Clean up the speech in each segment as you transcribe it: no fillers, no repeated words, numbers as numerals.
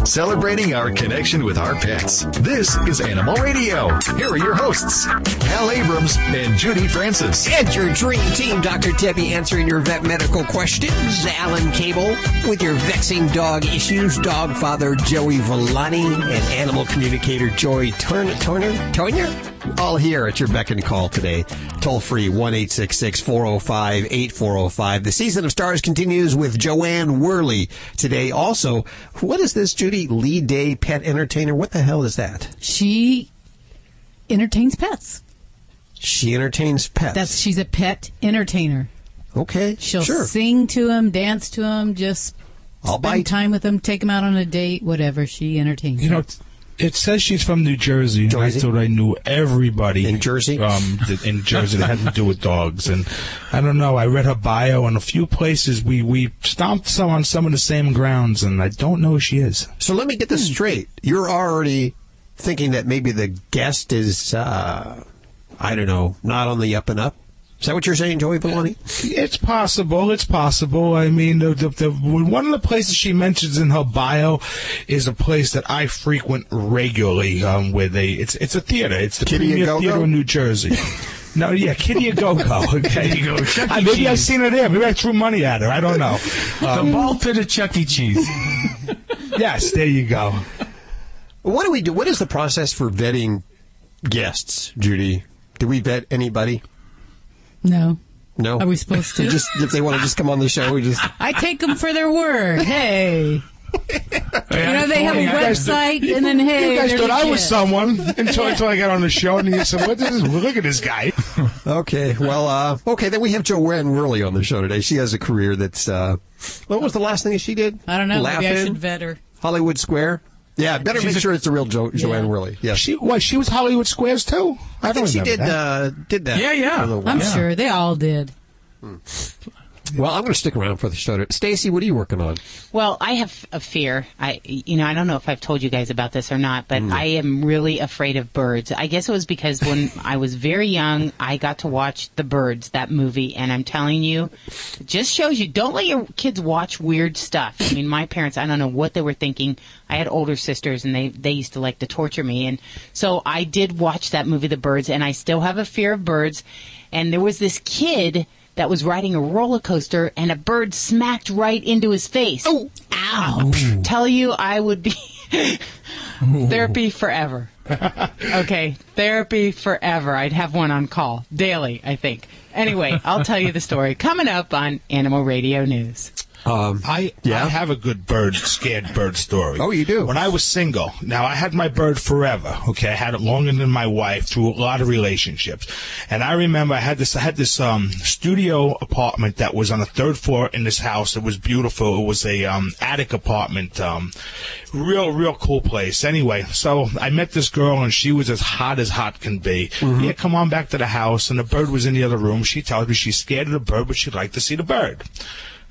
celebrating our connection with our pets. This is Animal Radio. Here are your hosts, Hal Abrams and Judy Francis. And your dream team, Dr. Debbie, answering your vet medical questions. Alan Cable with your vexing dog issues. Dog father Joey Villani and animal communicator Joy Turner. All here at your beck and call today. Toll free 1-866-405-8405. The season of stars continues with Anne Worley today. Also, what is this, Judy? Lead Day Pet Entertainer? What the hell is that? She entertains pets. She entertains pets. She's a pet entertainer. Okay, She'll sing to them, dance to them, just spend time with them, take them out on a date, whatever. She entertains them. It says she's from New Jersey. I thought I knew everybody in Jersey. In Jersey that had to do with dogs, and I don't know. I read her bio, and a few places we stomped on some of the same grounds, and I don't know who she is. So let me get this straight. You're already thinking that maybe the guest is, I don't know, not on the up and up. Is that what you're saying, Joey Villani? It's possible. It's possible. I mean, one of the places she mentions in her bio is a place that I frequent regularly. It's a theater. It's the Premier Theater in New Jersey. No, yeah, Kitty a Go-Go. Okay, you go. Maybe I've seen her there. Maybe I threw money at her. I don't know. The ball pit of Chuck E. Cheese. Yes, there you go. What do we do? What is the process for vetting guests, Judy? Do we vet anybody? No. No? Are we supposed to? If they want to just come on the show, we just... I take them for their word. Hey. They have a website, and then, hey, you guys thought I was someone until I got on the show, and you said, look at this guy. Okay, well, then we have Anne Worley on the show today. She has a career that's... what was the last thing that she did? I don't know. Maybe I should vet her. Hollywood Square? Yeah, better make sure it's the real Anne Worley. Yes. She was Hollywood Squares too? I think she did that. Yeah. I'm sure they all did. Well, I'm going to stick around for the show. Stacy, what are you working on? Well, I have a fear. I don't know if I've told you guys about this or not, but I am really afraid of birds. I guess it was because when I was very young, I got to watch The Birds, that movie, and I'm telling you, it just shows you, don't let your kids watch weird stuff. I mean, my parents, I don't know what they were thinking. I had older sisters, and they used to like to torture me, and so I did watch that movie, The Birds, and I still have a fear of birds. And there was this kid that was riding a roller coaster, and a bird smacked right into his face. Oh, ow! Tell you, I would be therapy forever. Okay, therapy forever. I'd have one on call daily, I think. Anyway, I'll tell you the story coming up on Animal Radio News. I have a good scared bird story. Oh, you do? When I was single, now I had my bird forever. Okay, I had it longer than my wife through a lot of relationships. And I remember I had this studio apartment that was on the third floor in this house. It was beautiful. It was a attic apartment. Real cool place. Anyway, so I met this girl, and she was as hot can be. Mm-hmm. Yeah, come on back to the house, and the bird was in the other room. She tells me she's scared of the bird, but she'd like to see the bird.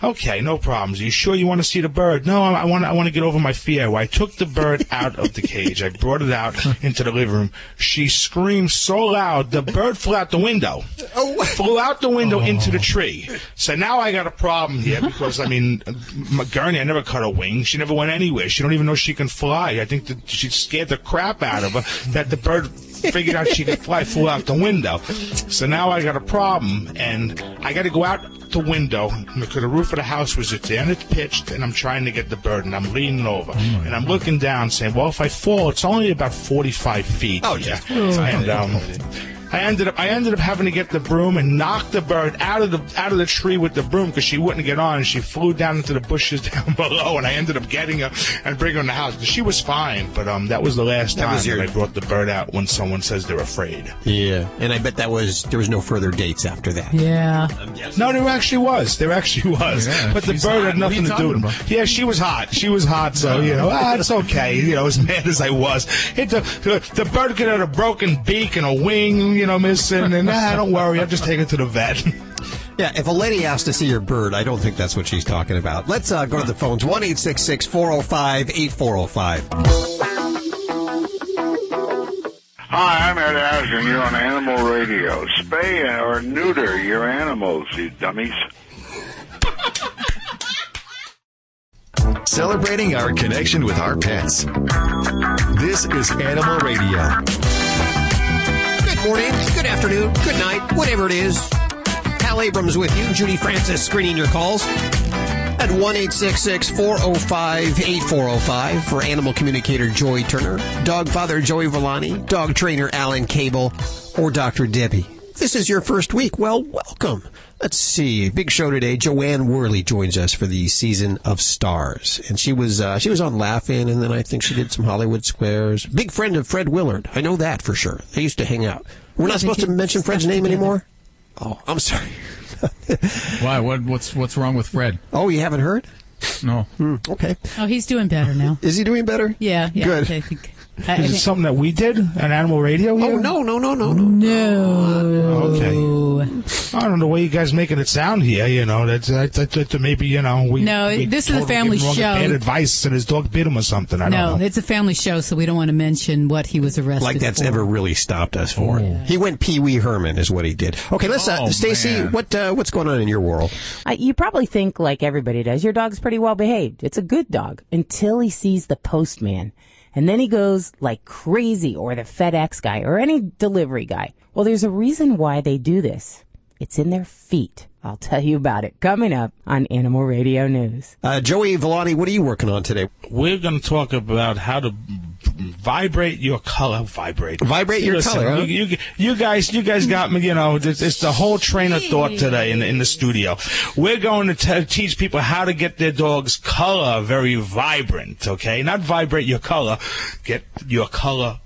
Okay, no problems. Are you sure you want to see the bird? No, I want to get over my fear. Well, I took the bird out of the cage. I brought it out into the living room. She screamed so loud, the bird flew out the window. Flew out the window into the tree. So now I got a problem here because, I mean, Gurney, I never cut her wings. She never went anywhere. She don't even know she can fly. I think that she scared the crap out of her that the bird figured out she could fly, flew out the window. So now I got a problem, and I got to go out the window because the roof of the house was there, and it's pitched, and I'm trying to get the bird, and I'm leaning over, and I'm looking down saying, well, if I fall, it's only about 45 feet. Oh, yeah. And I ended up having to get the broom and knock the bird out of the tree with the broom because she wouldn't get on, and she flew down into the bushes down below, and I ended up getting her and bringing her in the house. She was fine, but that was the last time that I brought the bird out when someone says they're afraid. Yeah, and I bet there was no further dates after that. Yeah. No, there actually was. Yeah, but the bird had nothing to do with it. Yeah, she was hot. So, it's okay. As mad as I was. The bird could have a broken beak and a wing, missing, and don't worry, I'll just take it to the vet. Yeah, if a lady asks to see your bird, I don't think that's what she's talking about. Let's go to the phones. 1-866-405-8405. Hi, I'm Ed Asner. You're on Animal Radio. Spay or neuter your animals, you dummies. celebrating our connection with our pets. This is Animal Radio. Good morning, good afternoon, good night, whatever it is. Hal Abrams with you. Judy Francis screening your calls at 1-866-405-8405 for animal communicator Joy Turner, dog father Joey Villani, dog trainer Alan Cable, or Dr. Debbie. This is your first week. Well, welcome. Let's see. Big show today. Anne Worley joins us for the Season of Stars. And she was on Laugh-In, and then I think she did some Hollywood Squares. Big friend of Fred Willard. I know that for sure. They used to hang out. We're not supposed to mention Fred's name anymore? Oh, I'm sorry. Why? What's wrong with Fred? Oh, you haven't heard? No. Okay. Oh, he's doing better now. Is he doing better? Yeah. Good. I think. Is it something that we did on Animal Radio here? Oh, no. No. Okay. I don't know the way you guys making it sound here. You know, that's maybe we. No, this is a family show. Bad advice, and his dog bit him or something. I don't know. It's a family show, so we don't want to mention what he was arrested for. Like that's ever really stopped us for. Yeah. He went Pee Wee Herman, is what he did. Okay, let's. Stacy, what's going on in your world? You probably think, like everybody does, your dog's pretty well behaved. It's a good dog until he sees the postman. And then he goes like crazy, or the FedEx guy, or any delivery guy. Well, there's a reason why they do this. It's in their feet. I'll tell you about it coming up on Animal Radio News. Joey Villani, what are you working on today? We're going to talk about how to vibrate your color. Vibrate your color. Huh? You guys got me. It's the whole train of thought today in the studio. We're going to teach people how to get their dog's color very vibrant. Okay, not vibrate your color. Get your color.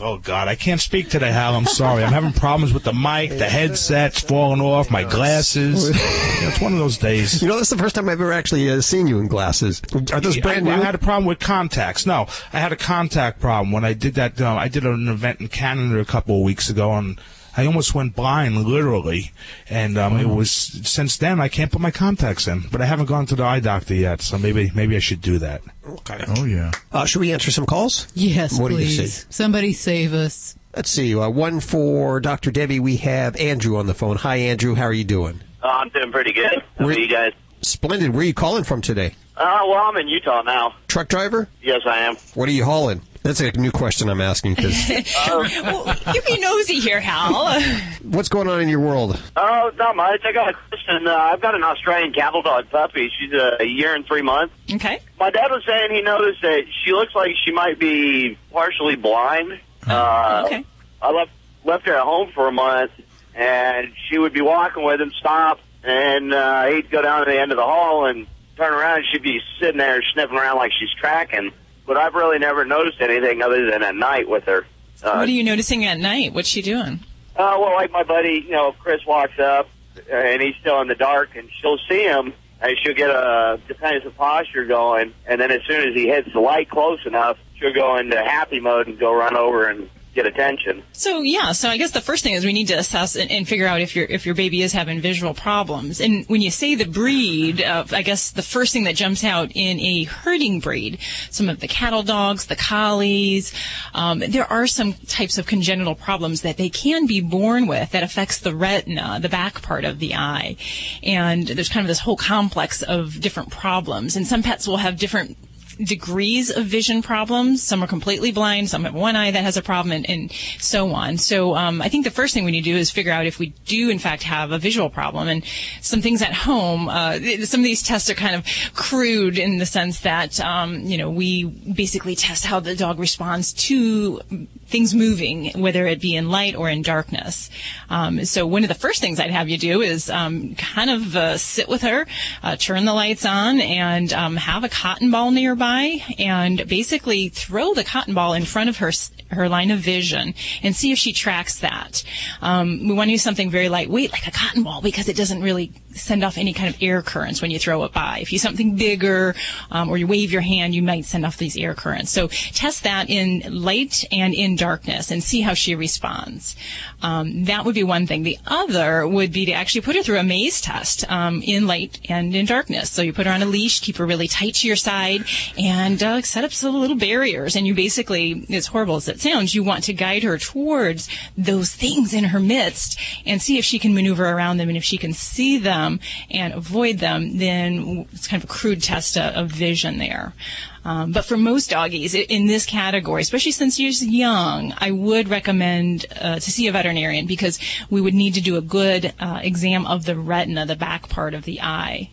Oh, God, I can't speak today, Hal. I'm sorry. I'm having problems with the mic, the headset's falling off, my glasses. It's one of those days. That's the first time I've ever actually seen you in glasses. Are those brand new? I had a problem with contacts. No, I had a contact problem when I did that. I did an event in Canada a couple of weeks ago, and I almost went blind, literally. And it was since then I can't put my contacts in. But I haven't gone to the eye doctor yet, so maybe I should do that. Okay. Oh, yeah. Should we answer some calls? Yes, what please. Do you see? Somebody save us. Let's see. One for Dr. Debbie. We have Andrew on the phone. Hi, Andrew. How are you doing? I'm doing pretty good. How are you guys? Splendid. Where are you calling from today? Well, I'm in Utah now. Truck driver? Yes, I am. What are you hauling? That's a new question I'm asking. Well, you be nosy here, Hal. What's going on in your world? Oh, not much. I got a question. I've got an Australian cattle dog puppy. She's a year and 3 months. Okay. My dad was saying he noticed that she looks like she might be partially blind. Okay. I left her at home for a month, and she would be walking with him, stop, and he'd go down to the end of the hall and turn around, and she'd be sitting there sniffing around like she's tracking. But I've really never noticed anything other than at night with her. What are you noticing at night? What's she doing? Well, like my buddy, if Chris walks up and he's still in the dark, and she'll see him, and she'll get a defensive posture going, and then as soon as he hits the light close enough, she'll go into happy mode and go run over and get attention. So I guess the first thing is we need to assess and figure out if your baby is having visual problems. And when you say the breed, I guess the first thing that jumps out in a herding breed, some of the cattle dogs, the collies, there are some types of congenital problems that they can be born with that affects the retina, the back part of the eye. And there's kind of this whole complex of different problems. And some pets will have different degrees of vision problems. Some are completely blind, some have one eye that has a problem, and so on. So I think the first thing we need to do is figure out if we do in fact have a visual problem. And some things at home, some of these tests are kind of crude in the sense that we basically test how the dog responds to things moving, whether it be in light or in darkness. So one of the first things I'd have you do is kind of sit with her, turn the lights on, and have a cotton ball nearby, and basically throw the cotton ball in front of her line of vision and see if she tracks that. We want to use something very lightweight like a cotton ball because it doesn't really send off any kind of air currents when you throw it by. If you use something bigger or you wave your hand, you might send off these air currents. So test that in light and in darkness and see how she responds. That would be one thing. The other would be to actually put her through a maze test in light and in darkness. So you put her on a leash, keep her really tight to your side, and set up some little barriers. And you basically, as horrible as it sounds, you want to guide her towards those things in her midst and see if she can maneuver around them and if she can see them them and avoid them, then it's kind of a crude test of vision there. But for most doggies in this category, especially since he's young, I would recommend to see a veterinarian, because we would need to do a good exam of the retina, the back part of the eye.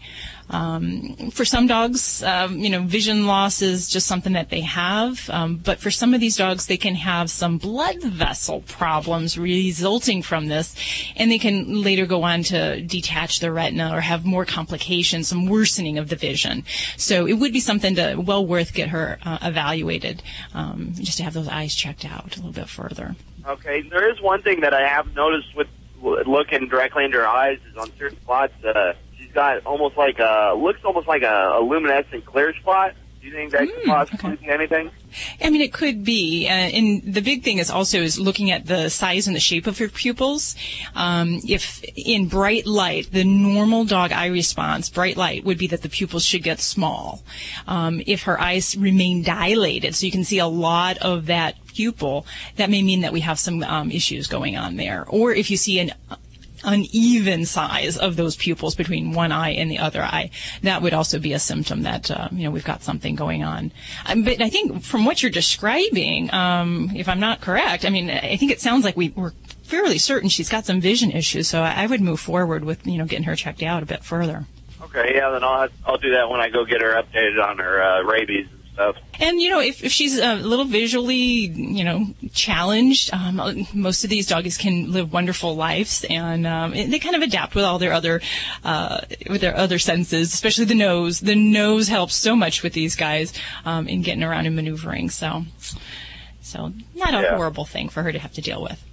For some dogs, vision loss is just something that they have. But for some of these dogs, they can have some blood vessel problems resulting from this, and they can later go on to detach the retina or have more complications, some worsening of the vision. So it would be something well worth get her evaluated, just to have those eyes checked out a little bit further. Okay, there is one thing that I have noticed with looking directly into her eyes is on certain spots. She's got looks almost like a luminescent clear spot. Do you think that could possibly be anything? I mean, it could be. And the big thing is looking at the size and the shape of your pupils. If in bright light, the normal dog eye response, bright light, would be that the pupils should get small. If her eyes remain dilated, so you can see a lot of that pupil, that may mean that we have some issues going on there. Or if you see an uneven size of those pupils between one eye and the other eye, that would also be a symptom that we've got something going on. But I think from what you're describing, if I'm not correct, I mean, I think it sounds like we're fairly certain she's got some vision issues, so I would move forward with getting her checked out a bit further. Okay, yeah, then I'll do that when I go get her updated on her rabies and stuff. And, if she's a little visually, challenged, most of these doggies can live wonderful lives, and they kind of adapt with all their other senses, especially the nose. The nose helps so much with these guys in getting around and maneuvering. So not a horrible thing for her to have to deal with.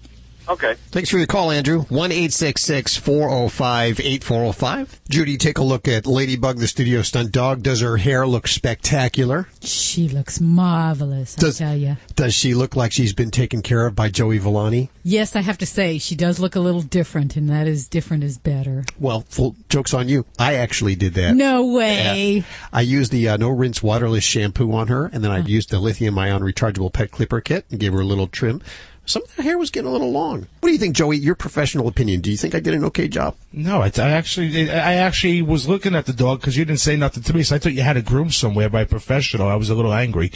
Okay. Thanks for the call, Andrew. 1-866-405-8405. Judy, take a look at Ladybug, the studio stunt dog. Does her hair look spectacular? She looks marvelous, I tell you. Does she look like she's been taken care of by Joey Villani? Yes, I have to say, she does look a little different, and that is different is better. Well, full joke's on you. I actually did that. No way. I used the no-rinse waterless shampoo on her, and then I used the lithium-ion rechargeable pet clipper kit and gave her a little trim. Some of the hair was getting a little long. What do you think, Joey? Your professional opinion. Do you think I did an okay job? No, I actually was looking at the dog because you didn't say nothing to me, so I thought you had a groom somewhere by a professional. I was a little angry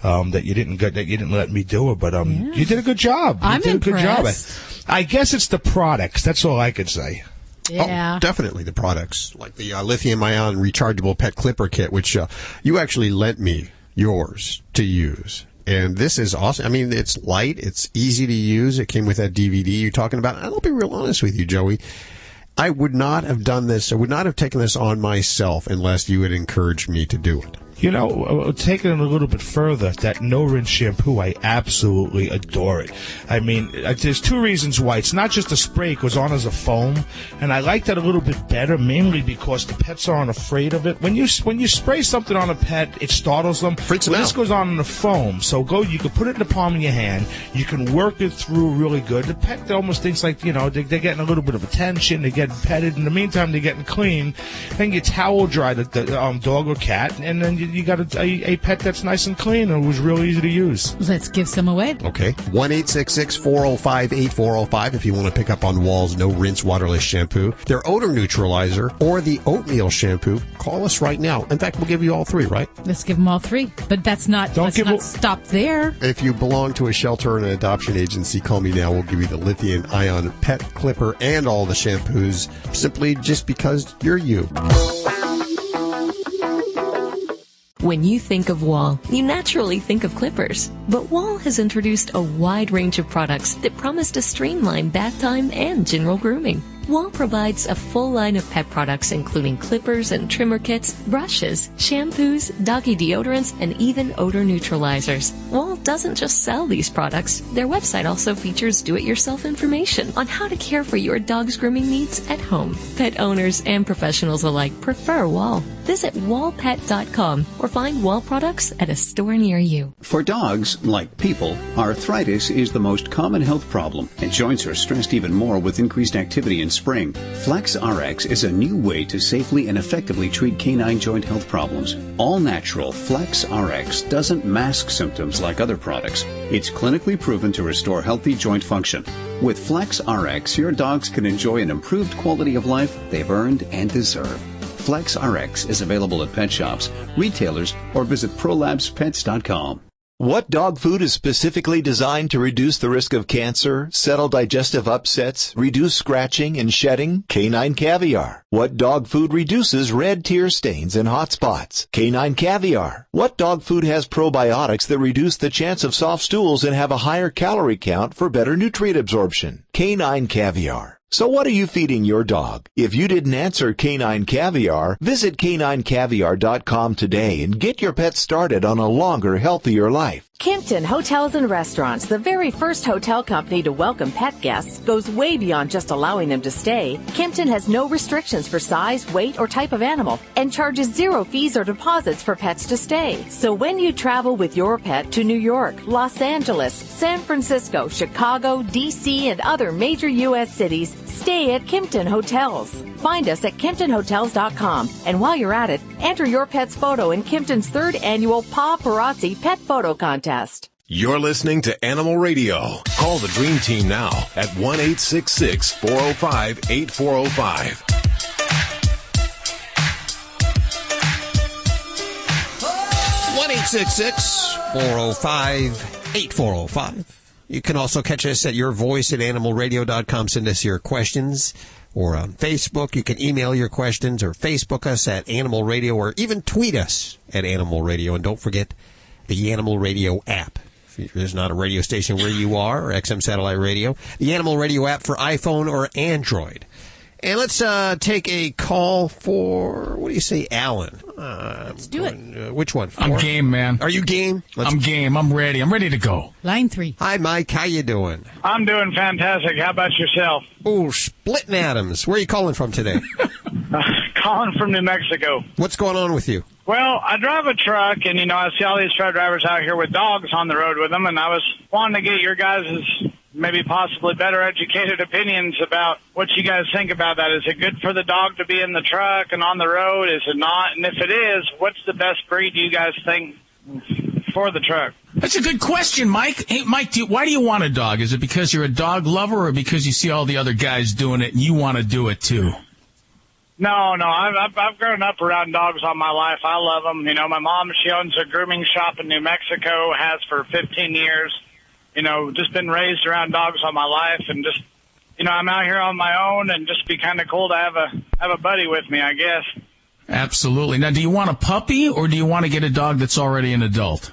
that you didn't let me do it, but you did a good job. I'm impressed. A good job. I guess it's the products. That's all I could say. Yeah. Oh, definitely the products, like the lithium-ion rechargeable pet clipper kit, which you actually lent me yours to use. And this is awesome. I mean, it's light. It's easy to use. It came with that DVD you're talking about. And I'll be real honest with you, Joey. I would not have done this. I would not have taken this on myself unless you had encouraged me to do it. Taking it a little bit further, that no-rinse shampoo, I absolutely adore it. I mean, there's two reasons why. It's not just a spray. It goes on as a foam, and I like that a little bit better, mainly because the pets aren't afraid of it. When you spray something on a pet, it startles them. Freaks them out. This goes on in a foam, so you can put it in the palm of your hand. You can work it through really good. The pet almost thinks like, they're getting a little bit of attention. They're getting petted. In the meantime, they're getting clean. Then you towel dry the dog or cat, and then you got a pet that's nice and clean and it was real easy to use. Let's give some away. Okay. 1-866-405-8405 if you want to pick up on Wall's no-rinse waterless shampoo, their odor neutralizer, or the oatmeal shampoo. Call us right now. In fact, we'll give you all three, right? Let's give them all three. But let's not stop there. If you belong to a shelter or an adoption agency, call me now. We'll give you the lithium-ion pet clipper and all the shampoos, simply just because you're you. When you think of Wall, you naturally think of clippers. But Wall has introduced a wide range of products that promise to streamline bath time and general grooming. Wall provides a full line of pet products including clippers and trimmer kits, brushes, shampoos, doggy deodorants, and even odor neutralizers. Wall doesn't just sell these products. Their website also features do-it-yourself information on how to care for your dog's grooming needs at home. Pet owners and professionals alike prefer Wall. Visit wallpet.com or find Wall products at a store near you. For dogs, like people, arthritis is the most common health problem, and joints are stressed even more with increased activity in spring. Flex RX is a new way to safely and effectively treat canine joint health problems. All natural Flex RX doesn't mask symptoms like other other products. It's clinically proven to restore healthy joint function. With Flex RX, your dogs can enjoy an improved quality of life they've earned and deserve. Flex RX is available at pet shops, retailers, or visit prolabspets.com. What dog food is specifically designed to reduce the risk of cancer, settle digestive upsets, reduce scratching and shedding? Canine Caviar. What dog food reduces red tear stains and hot spots? Canine Caviar. What dog food has probiotics that reduce the chance of soft stools and have a higher calorie count for better nutrient absorption? Canine Caviar. So what are you feeding your dog? If you didn't answer Canine Caviar, visit caninecaviar.com today and get your pet started on a longer, healthier life. Kimpton Hotels and Restaurants, the very first hotel company to welcome pet guests, goes way beyond just allowing them to stay. Kimpton has no restrictions for size, weight, or type of animal and charges zero fees or deposits for pets to stay. So when you travel with your pet to New York, Los Angeles, San Francisco, Chicago, D.C., and other major U.S. cities, stay at Kimpton Hotels. Find us at KimptonHotels.com. And while you're at it, enter your pet's photo in Kimpton's 3rd annual Paparazzi Pet Photo Contest. You're listening to Animal Radio. Call the Dream Team now at 1-866-405-8405. 1-866-405-8405. You can also catch us at yourvoice@animalradio.com. Send us your questions. Or on Facebook, you can email your questions or Facebook us at Animal Radio or even tweet us at Animal Radio. And don't forget the Animal Radio app. If there's not a radio station where you are, or XM Satellite Radio, the Animal Radio app for iPhone or Android. And let's take a call for, what do you say, Alan? Let's do it. Which one? I'm game, man. Are you game? I'm game. I'm ready. I'm ready to go. Line 3. Hi, Mike. How you doing? I'm doing fantastic. How about yourself? Oh, splitting atoms. Where are you calling from today? Calling from New Mexico. What's going on with you? Well, I drive a truck, and, I see all these truck drivers out here with dogs on the road with them, and I was wanting to get your guys' maybe possibly better educated opinions about what you guys think about that. Is it good for the dog to be in the truck and on the road? Is it not? And if it is, what's the best breed you guys think for the truck? That's a good question, Mike. Hey, Mike, why do you want a dog? Is it because you're a dog lover or because you see all the other guys doing it and you want to do it too? No, I've grown up around dogs all my life. I love them. My mom, she owns a grooming shop in New Mexico, has for 15 years. Just been raised around dogs all my life, and just, I'm out here on my own, and just be kind of cool to have a buddy with me, I guess. Absolutely. Now, do you want a puppy, or do you want to get a dog that's already an adult?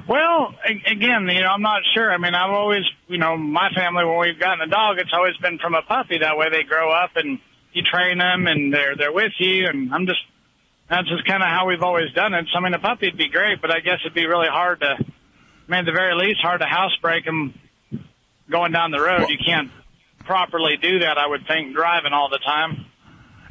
Well, again, I'm not sure. I mean, I've always, my family, when we've gotten a dog, it's always been from a puppy. That way they grow up, and you train them, and they're with you, and that's just kind of how we've always done it. So, a puppy would be great, but I guess it'd be really hard to, at the very least, hard to housebreak them going down the road. You can't properly do that, I would think, driving all the time.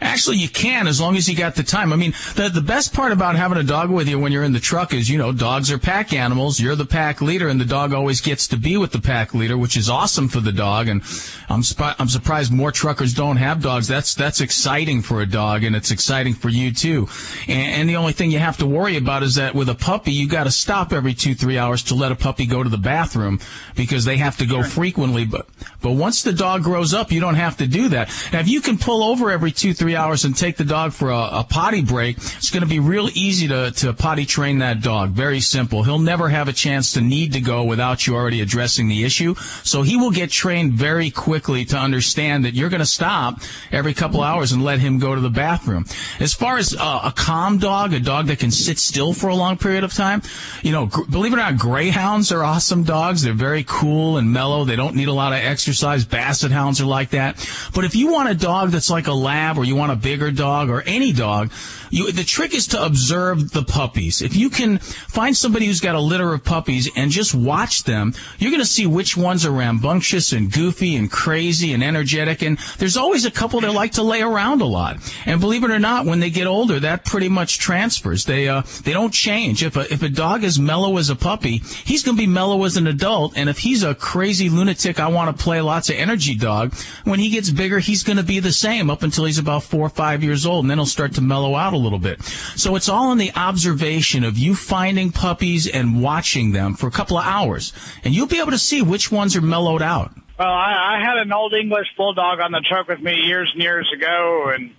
Actually, you can, as long as you got the time. The best part about having a dog with you when you're in the truck is, dogs are pack animals. You're the pack leader, and the dog always gets to be with the pack leader, which is awesome for the dog. And I'm surprised more truckers don't have dogs. That's exciting for a dog, and it's exciting for you, too. And the only thing you have to worry about is that with a puppy, you got to stop every 2-3 hours to let a puppy go to the bathroom because they have to go frequently. But once the dog grows up, you don't have to do that. Now, if you can pull over every 2-3 hours and take the dog for a potty break, it's going to be real easy to potty train that dog. Very simple. He'll never have a chance to need to go without you already addressing the issue. So he will get trained very quickly to understand that you're going to stop every couple hours and let him go to the bathroom. As far as a calm dog, a dog that can sit still for a long period of time, believe it or not, greyhounds are awesome dogs. They're very cool and mellow. They don't need a lot of exercise. Basset hounds are like that. But if you want a dog that's like a lab, or you want a bigger dog, or any dog, the trick is to observe the puppies. If you can find somebody who's got a litter of puppies and just watch them, you're going to see which ones are rambunctious and goofy and crazy and energetic. And there's always a couple that like to lay around a lot. And believe it or not, when they get older, that pretty much transfers. They don't change. If a dog is mellow as a puppy, he's going to be mellow as an adult. And if he's a crazy lunatic, I want to play lots of energy dog, when he gets bigger, he's going to be the same up until he's about 4 or 5 years old, and then he'll start to mellow out a little bit. So it's all in the observation of you finding puppies and watching them for a couple of hours, and you'll be able to see which ones are mellowed out. Well, I had an old English bulldog on the truck with me years and years ago, and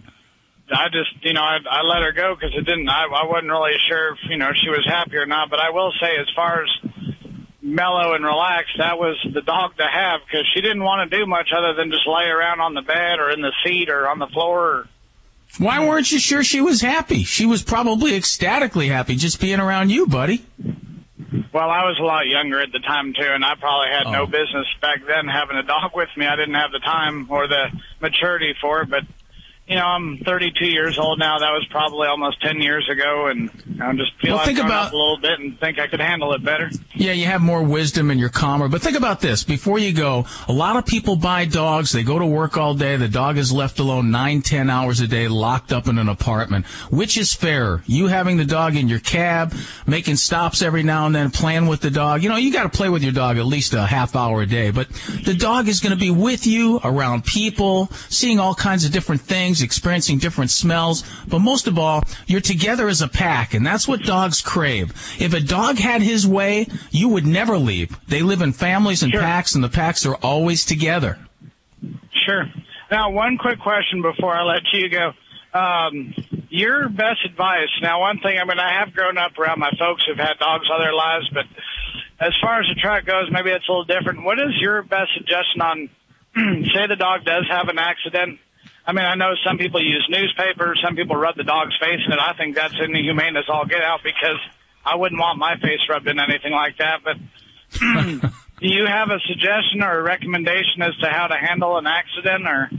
I just, I let her go because I wasn't really sure if, she was happy or not. But I will say, as far as mellow and relaxed, that was the dog to have, because she didn't want to do much other than just lay around on the bed or in the seat or on the floor. Why weren't you sure she was happy? She was probably ecstatically happy just being around you, buddy. Well, I was a lot younger at the time, too, and I probably had no business back then having a dog with me. I didn't have the time or the maturity for it, but I'm 32 years old now. That was probably almost 10 years ago, and I just feel I've grown up a little bit and think I could handle it better. Yeah, you have more wisdom and you're calmer. But think about this. Before you go, a lot of people buy dogs. They go to work all day. The dog is left alone 9-10 hours a day, locked up in an apartment. Which is fairer? You having the dog in your cab, making stops every now and then, playing with the dog. You got to play with your dog at least a half hour a day. But the dog is going to be with you, around people, seeing all kinds of different things, experiencing different smells, but most of all, you're together as a pack, and that's what dogs crave. If a dog had his way, you would never leave. They live in families and packs, and the packs are always together. Sure. Now, one quick question before I let you go. Your best advice. Now, one thing, I have grown up around my folks who've had dogs all their lives, but as far as the truck goes, maybe it's a little different. What is your best suggestion on, say the dog does have an accident? I know some people use newspapers, some people rub the dog's face in it. I think that's inhumane as all get out, because I wouldn't want my face rubbed in anything like that. But do you have a suggestion or a recommendation as to how to handle an accident? Or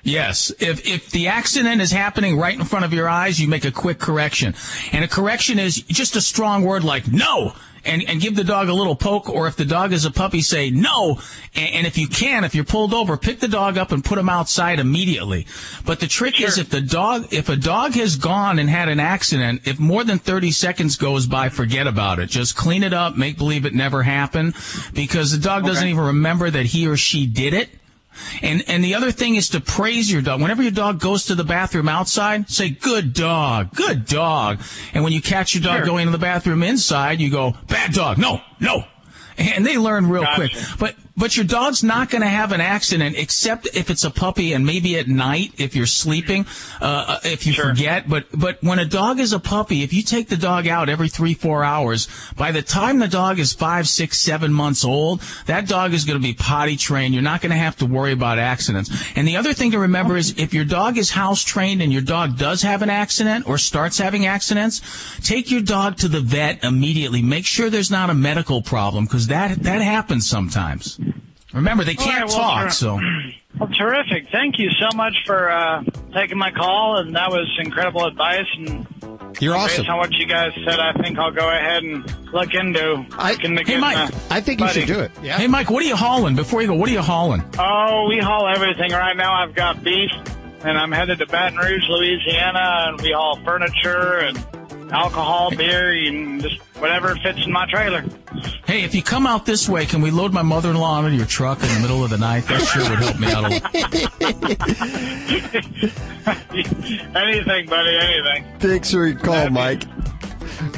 Yes. If the accident is happening right in front of your eyes, you make a quick correction. And a correction is just a strong word like no. And give the dog a little poke, or if the dog is a puppy, say no. And if you can, if you're pulled over, pick the dog up and put him outside immediately. But the trick is if a dog has gone and had an accident, if more than 30 seconds goes by, forget about it. Just clean it up, make believe it never happened, because the dog doesn't even remember that he or she did it. And the other thing is to praise your dog. Whenever your dog goes to the bathroom outside, say, good dog, good dog. And when you catch your dog going to the bathroom inside, you go, bad dog, no. And they learn real quick. But your dog's not going to have an accident, except if it's a puppy and maybe at night if you're sleeping, if you forget. But when a dog is a puppy, if you take the dog out every 3-4 hours, by the time the dog is 5, 6, 7 months old, that dog is going to be potty trained. You're not going to have to worry about accidents. And the other thing to remember is if your dog is house trained and your dog does have an accident or starts having accidents, take your dog to the vet immediately. Make sure there's not a medical problem, because that happens sometimes. Remember, they can't talk, so. Well, terrific. Thank you so much for taking my call, and that was incredible advice. And you're awesome. Based on what you guys said, I think I'll go ahead and look into. Hey, Mike. I think you should do it. Yeah. Hey, Mike, what are you hauling? Before you go, what are you hauling? Oh, we haul everything. Right now I've got beef, and I'm headed to Baton Rouge, Louisiana, and we haul furniture and alcohol, beer, and just whatever fits in my trailer. Hey, if you come out this way, can we load my mother-in-law onto your truck in the middle of the night? That sure would help me out a little. Anything, buddy, anything. Thanks for your call, Mike.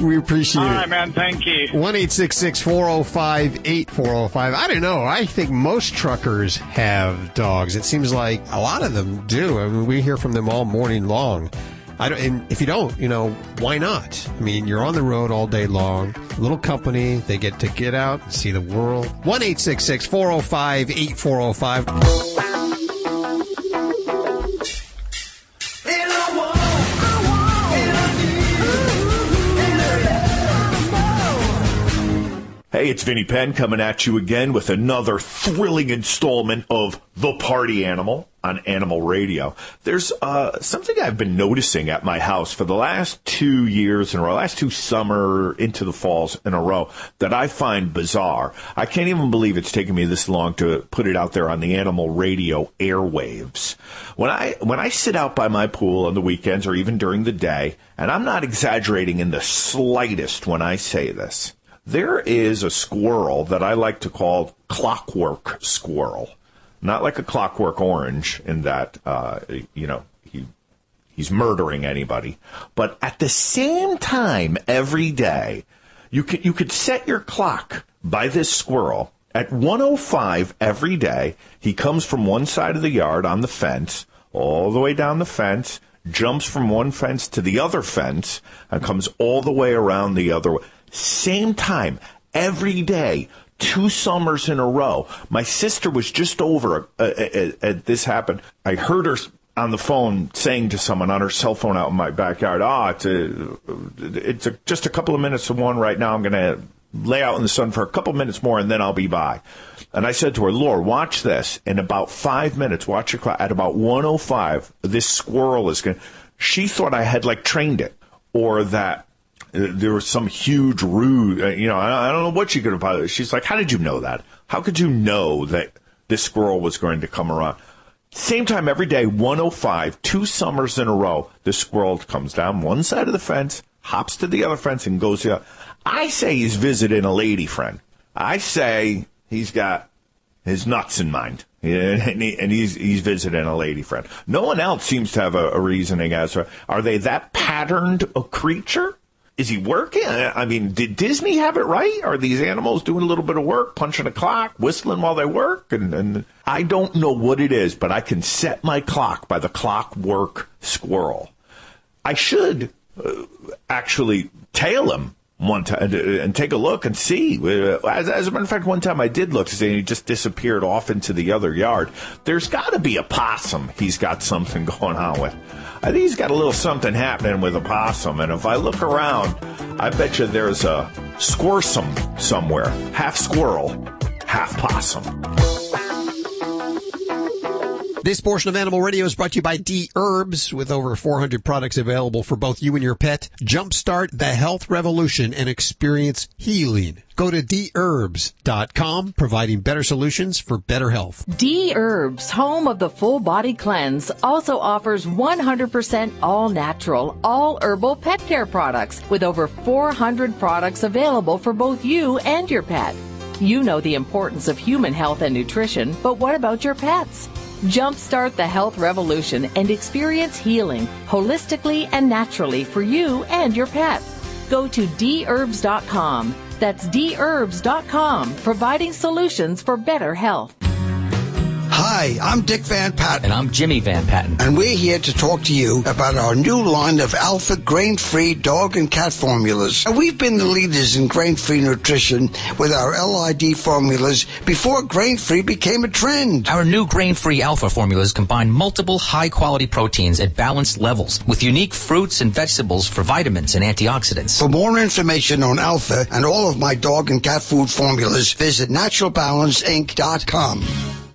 We appreciate it. All right, man, thank you. 1-866-405-8405. I don't know. I think most truckers have dogs. It seems like a lot of them do. We hear from them all morning long. And if you don't, why not? You're on the road all day long. Little company. They get to get out and see the world. 1-866-405-8405. Hey, it's Vinny Penn coming at you again with another thrilling installment of The Party Animal on Animal Radio. There's something I've been noticing at my house for the last 2 years in a row, last 2 summer into the falls in a row, that I find bizarre. I can't even believe it's taken me this long to put it out there on the Animal Radio airwaves. When I sit out by my pool on the weekends or even during the day, and I'm not exaggerating in the slightest when I say this, there is a squirrel that I like to call clockwork squirrel. Not like a clockwork orange in that, he he's murdering anybody. But at the same time, every day, you could set your clock by this squirrel. At 1:05 every day, he comes from one side of the yard on the fence, all the way down the fence, jumps from one fence to the other fence, and comes all the way around the other way. Same time, every day, 2 summers in a row. My sister was just over this happened. I heard her on the phone saying to someone on her cell phone out in my backyard, it's just a couple of minutes to 1 right now. I'm going to lay out in the sun for a couple minutes more, and then I'll be by. And I said to her, Laura, watch this. In about 5 minutes, watch your clock. At about 1:05, this squirrel is going to... She thought I had, trained it, or that there was some huge rude, I don't know what she could have... She's like, how did you know that? How could you know that this squirrel was going to come around? Same time every day, 1:05, 2 summers in a row, this squirrel comes down one side of the fence, hops to the other fence, and goes the other. I say he's visiting a lady friend. I say he's got his nuts in mind, and he's visiting a lady friend. No one else seems to have a reasoning as to, are they that patterned a creature? Is he working? I mean, did Disney have it right? Are these animals doing a little bit of work, punching a clock, whistling while they work? And I don't know what it is, but I can set my clock by the clockwork squirrel. I should actually tail him one time and take a look and see. As a matter of fact, one time I did look to see, and he just disappeared off into the other yard. There's got to be a possum he's got something going on with. I think he's got a little something happening with a possum, and if I look around, I bet you there's a squarsome somewhere. Half squirrel, half possum. This portion of Animal Radio is brought to you by D Herbs. With over 400 products available for both you and your pet, jumpstart the health revolution and experience healing. Go to DHerbs.com, providing better solutions for better health. D Herbs, home of the full body cleanse, also offers 100% all natural, all herbal pet care products with over 400 products available for both you and your pet. You know the importance of human health and nutrition, but what about your pets? Jumpstart the health revolution and experience healing holistically and naturally for you and your pet. Go to DHerbs.com. That's DHerbs.com, providing solutions for better health. Hi, I'm Dick Van Patten. And I'm Jimmy Van Patten. And we're here to talk to you about our new line of Alpha grain-free dog and cat formulas. And we've been the leaders in grain-free nutrition with our LID formulas before grain-free became a trend. Our new grain-free Alpha formulas combine multiple high-quality proteins at balanced levels with unique fruits and vegetables for vitamins and antioxidants. For more information on Alpha and all of my dog and cat food formulas, visit naturalbalanceinc.com.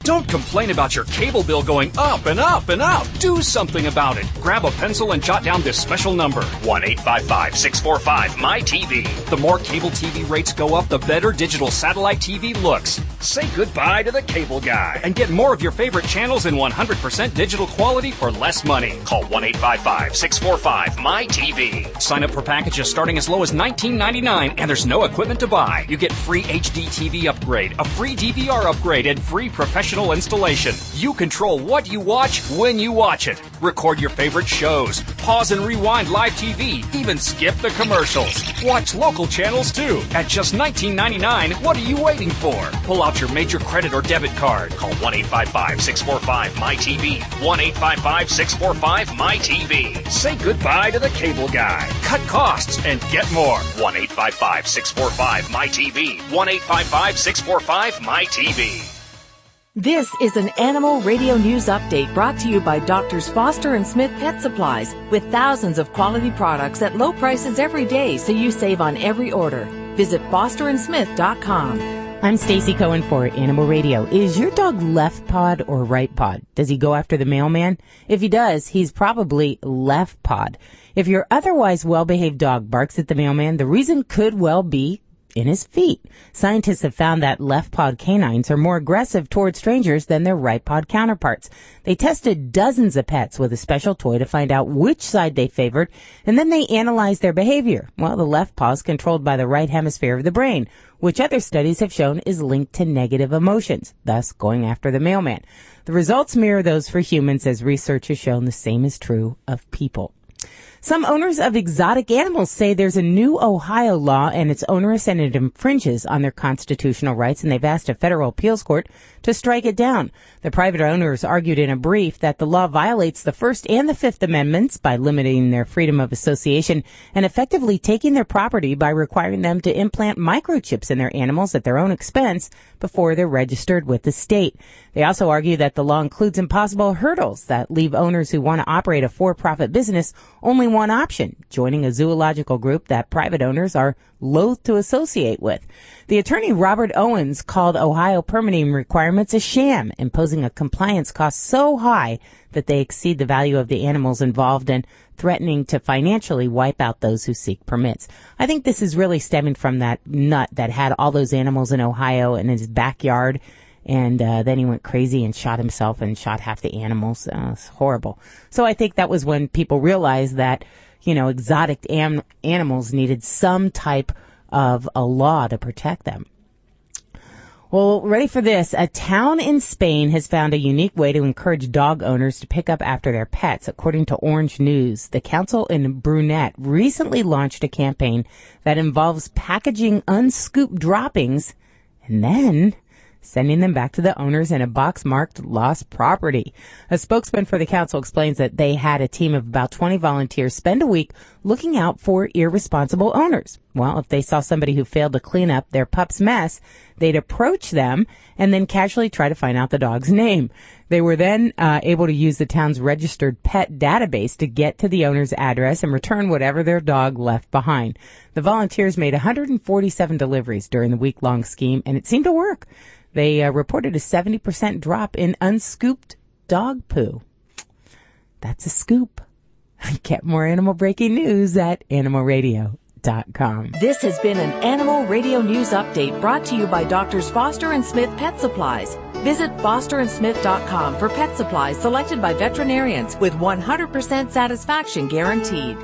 Don't complain about your cable bill going up and up and up. Do something about it. Grab a pencil and jot down this special number, 1-855-645-MY-TV. The more cable TV rates go up, the better digital satellite TV looks. Say goodbye to the cable guy and get more of your favorite channels in 100% digital quality for less money. Call 1-855-645-MY-TV. Sign up for packages starting as low as $19.99, and there's no equipment to buy. You get free HD TV upgrade, a free DVR upgrade, and free professional installation. You control what you watch when you watch it. Record your favorite shows. Pause and rewind live TV. Even skip the commercials. Watch local channels too. At just $19.99, what are you waiting for? Pull out your major credit or debit card. Call 1-855-645-MY-TV. 1-855-645-MY-TV. Say goodbye to the cable guy. Cut costs and get more. 1-855-645-MY-TV. 1-855-645-MY-TV. This is an Animal Radio News Update brought to you by Doctors Foster and Smith Pet Supplies, with thousands of quality products at low prices every day, so you save on every order. Visit fosterandsmith.com. I'm Stacy Cohen for Animal Radio. Is your dog left pod or right pod? Does he go after the mailman? If he does, he's probably left pod. If your otherwise well-behaved dog barks at the mailman, the reason could well be in his feet. Scientists have found that left-pawed canines are more aggressive toward strangers than their right-pawed counterparts. They tested dozens of pets with a special toy to find out which side they favored, and then they analyzed their behavior. Well, the left paw is controlled by the right hemisphere of the brain, which other studies have shown is linked to negative emotions, thus going after the mailman. The results mirror those for humans, as research has shown the same is true of people. Some owners of exotic animals say there's a new Ohio law and it's onerous and it infringes on their constitutional rights, and they've asked a federal appeals court to strike it down. The private owners argued in a brief that the law violates the First and the Fifth Amendments by limiting their freedom of association and effectively taking their property by requiring them to implant microchips in their animals at their own expense before they're registered with the state. They also argue that the law includes impossible hurdles that leave owners who want to operate a for-profit business only one option: joining a zoological group that private owners are loath to associate with. The attorney Robert Owens called Ohio permitting requirements a sham, imposing a compliance cost so high that they exceed the value of the animals involved and threatening to financially wipe out those who seek permits. I think this is really stemming from that nut that had all those animals in Ohio in his backyard, and then he went crazy and shot himself and shot half the animals. It's horrible. So I think that was when people realized that, you know, exotic animals needed some type of a law to protect them. Well, ready for this? A town in Spain has found a unique way to encourage dog owners to pick up after their pets. According to Orange News, the council in Brunette recently launched a campaign that involves packaging unscooped droppings and then sending them back to the owners in a box marked lost property. A spokesman for the council explains that they had a team of about 20 volunteers spend a week looking out for irresponsible owners. Well, if they saw somebody who failed to clean up their pup's mess, they'd approach them and then casually try to find out the dog's name. They were then able to use the town's registered pet database to get to the owner's address and return whatever their dog left behind. The volunteers made 147 deliveries during the week-long scheme, and it seemed to work. They reported a 70% drop in unscooped dog poo. That's a scoop. Get more animal breaking news at animalradio.com. This has been an Animal Radio News Update brought to you by Drs. Foster and Smith Pet Supplies. Visit fosterandsmith.com for pet supplies selected by veterinarians with 100% satisfaction guaranteed.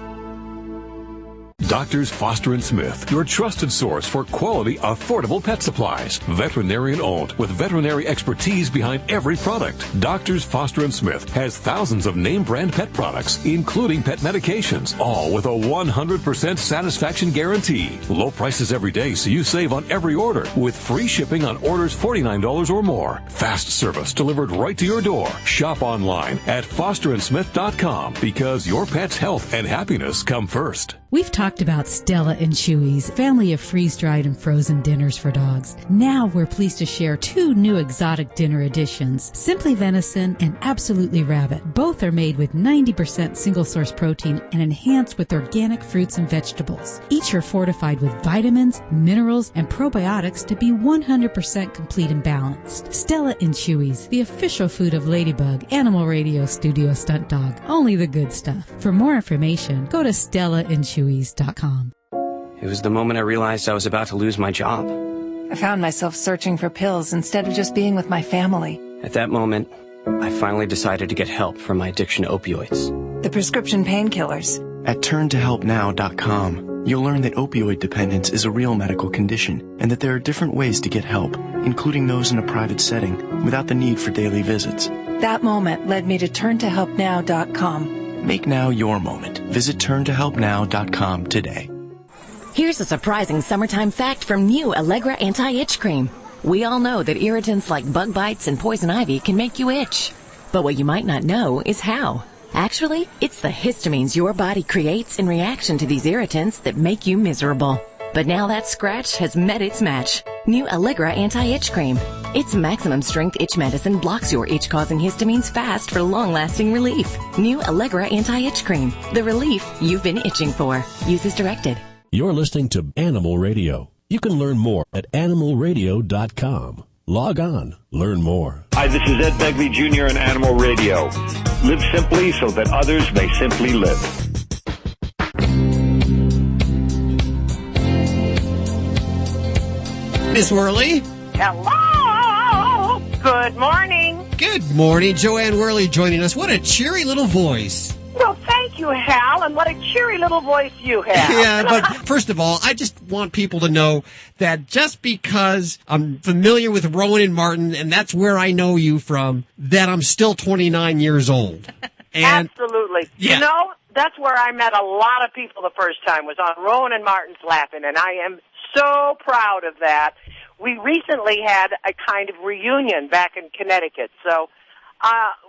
Doctors Foster and Smith, your trusted source for quality, affordable pet supplies. Veterinarian owned with veterinary expertise behind every product. Doctors Foster and Smith has thousands of name brand pet products, including pet medications, all with a 100% satisfaction guarantee. Low prices every day, so you save on every order with free shipping on orders $49 or more. Fast service delivered right to your door. Shop online at fosterandsmith.com because your pet's health and happiness come first. We've talked about Stella and Chewy's family of freeze-dried and frozen dinners for dogs. Now we're pleased to share two new exotic dinner editions, Simply Venison and Absolutely Rabbit. Both are made with 90% single-source protein and enhanced with organic fruits and vegetables. Each are fortified with vitamins, minerals, and probiotics to be 100% complete and balanced. Stella and Chewy's, the official food of Ladybug, Animal Radio Studio Stunt Dog. Only the good stuff. For more information, go to StellaandChewy's.com. It was the moment I realized I was about to lose my job. I found myself searching for pills instead of just being with my family. At that moment, I finally decided to get help from my addiction to opioids. The prescription painkillers. At turntohelpnow.com, you'll learn that opioid dependence is a real medical condition and that there are different ways to get help, including those in a private setting, without the need for daily visits. That moment led me to turntohelpnow.com. Make now your moment. Visit turntohelpnow.com today. Here's a surprising summertime fact from new Allegra Anti-Itch Cream. We all know that irritants like bug bites and poison ivy can make you itch. But what you might not know is how. Actually, it's the histamines your body creates in reaction to these irritants that make you miserable. But now that scratch has met its match. New Allegra Anti-Itch Cream. Its maximum strength itch medicine blocks your itch-causing histamines fast for long-lasting relief. New Allegra Anti-Itch Cream. The relief you've been itching for. Use as directed. You're listening to Animal Radio. You can learn more at animalradio.com. Log on. Learn more. Hi, this is Ed Begley Jr. on Animal Radio. Live simply so that others may simply live. Miss Worley. Hello. Good morning. Good morning. Joanne Worley joining us. What a cheery little voice. Well, thank you, Hal, and what a cheery little voice you have. Yeah, but first of all, I just want people to know that just because I'm familiar with Rowan and Martin, and that's where I know you from, that I'm still 29 years old. And absolutely. Yeah. You know, that's where I met a lot of people the first time, was on Rowan and Martin's Laughing, and I am so proud of that. We recently had a kind of reunion back in Connecticut, so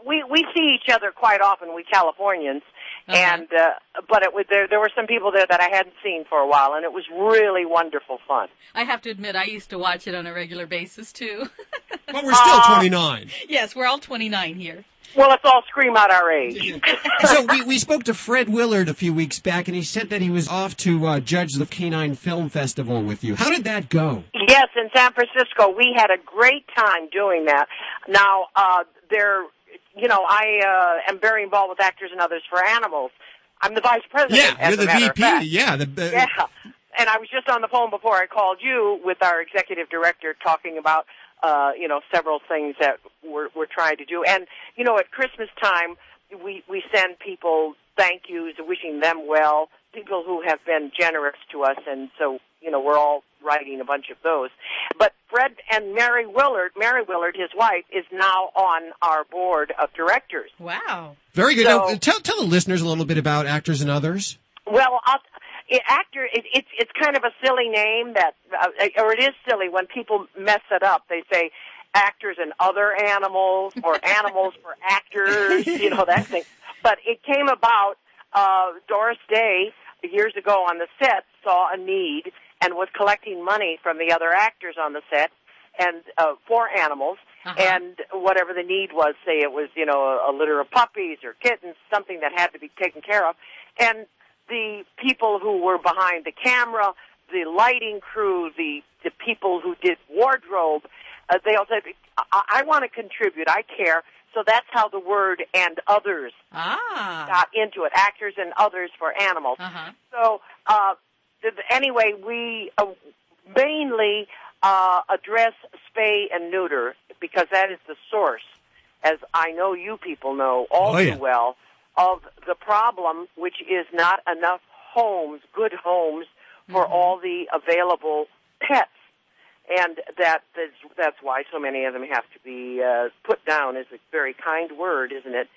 we see each other quite often, we Californians, and but there were some people there that I hadn't seen for a while, and it was really wonderful fun. I have to admit, I used to watch it on a regular basis, too. But we're still 29. Yes, we're all 29 here. Well, let's all scream out our age. So we spoke to Fred Willard a few weeks back, and he said that he was off to judge the Canine Film Festival with you. How did that go? Yes, in San Francisco. We had a great time doing that. Now, I am very involved with Actors and Others for Animals. I'm the vice president, Yeah, you're the VP. Yeah. And I was just on the phone before I called you with our executive director talking about several things that we're trying to do. And, at Christmas time, we send people thank yous, wishing them well, people who have been generous to us. And so, we're all writing a bunch of those. But Fred and Mary Willard, his wife, is now on our board of directors. Wow. Very good. So, now, tell the listeners a little bit about Actors and Others. Well, it's kind of a silly name or it is silly when people mess it up. They say Actors and Other Animals or Animals for Actors, that thing. But it came about, Doris Day, years ago on the set, saw a need and was collecting money from the other actors on the set and for animals. And whatever the need was, say it was, a litter of puppies or kittens, something that had to be taken care of. And the people who were behind the camera, the lighting crew, the people who did wardrobe, they all said, I want to contribute, I care. So that's how the word "and others" got into it, Actors and Others for Animals. So anyway, we mainly address spay and neuter because that is the source, as I know you people know all too well, of the problem, which is not enough good homes for all the available pets. And that's why so many of them have to be put down is a very kind word, isn't it?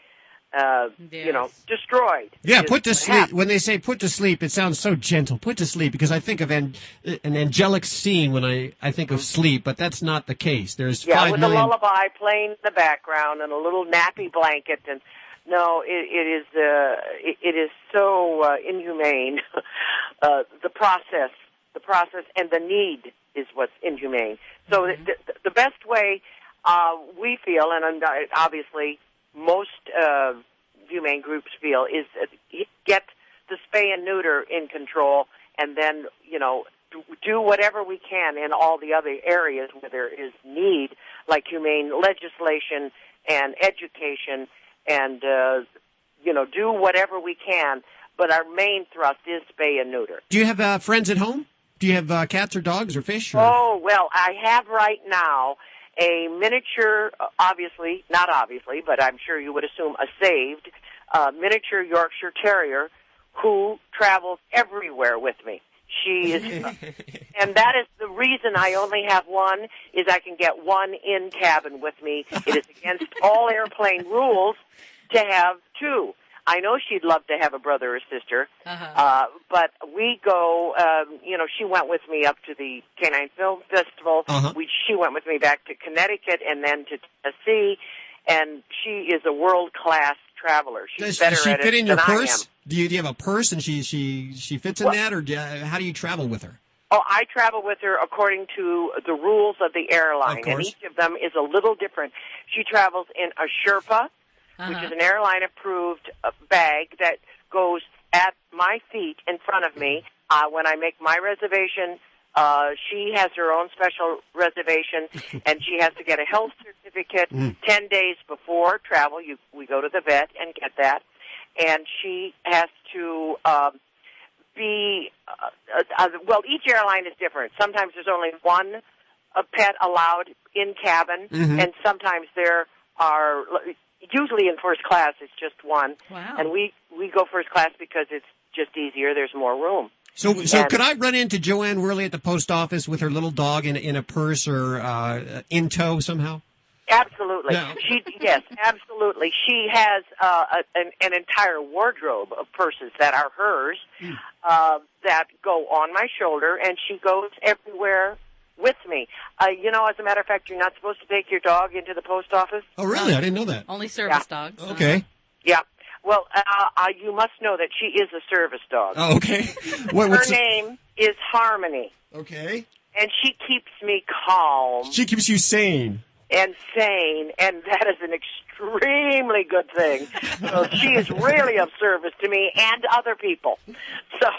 Destroyed. Yeah, put to sleep. When they say put to sleep, it sounds so gentle. Put to sleep, because I think of an angelic scene when I think of sleep, but that's not the case. There's 5 with million... a lullaby playing in the background and a little nappy blanket, and no, it is so inhumane. The process and the need is what's inhumane. So the best way we feel, and obviously most humane groups feel, is get the spay and neuter in control, and then do whatever we can in all the other areas where there is need, like humane legislation and education, and do whatever we can. But our main thrust is spay and neuter. Do you have friends at home? Do you have cats or dogs or fish? Or? Oh, well, I have right now a miniature, not obviously, but I'm sure you would assume a saved miniature Yorkshire Terrier who travels everywhere with me. She is, and that is the reason I only have one, is I can get one in cabin with me. It is against all airplane rules to have two. I know she'd love to have a brother or sister, but we go, she went with me up to the Canine Film Festival. She went with me back to Connecticut and then to Tennessee, and she is a world-class traveler. She's better does she at fit it in your than purse? I am. Do you have a purse and she fits in that, or how do you travel with her? Oh, I travel with her according to the rules of the airline, and each of them is a little different. She travels in a Sherpa, which is an airline-approved bag that goes at my feet in front of me. When I make my reservation, she has her own special reservation, and she has to get a health certificate 10 days before travel. We go to the vet and get that. And she has to be, each airline is different. Sometimes there's only one a pet allowed in cabin, and sometimes there are, usually in first class, it's just one. Wow. And we go first class because it's just easier. There's more room. So could I run into Joanne Worley at the post office with her little dog in a purse or in tow somehow? Absolutely. No. Yes, absolutely. She has an entire wardrobe of purses that are hers that go on my shoulder, and she goes everywhere with me. As a matter of fact, you're not supposed to take your dog into the post office. Oh, really? I didn't know that. Only service dogs. Okay. Yeah. Well, you must know that she is a service dog. Oh, okay. Her name is Harmony. Okay. And she keeps me calm. She keeps you sane. And sane, and that is an extremely good thing. So she is really of service to me and other people. So,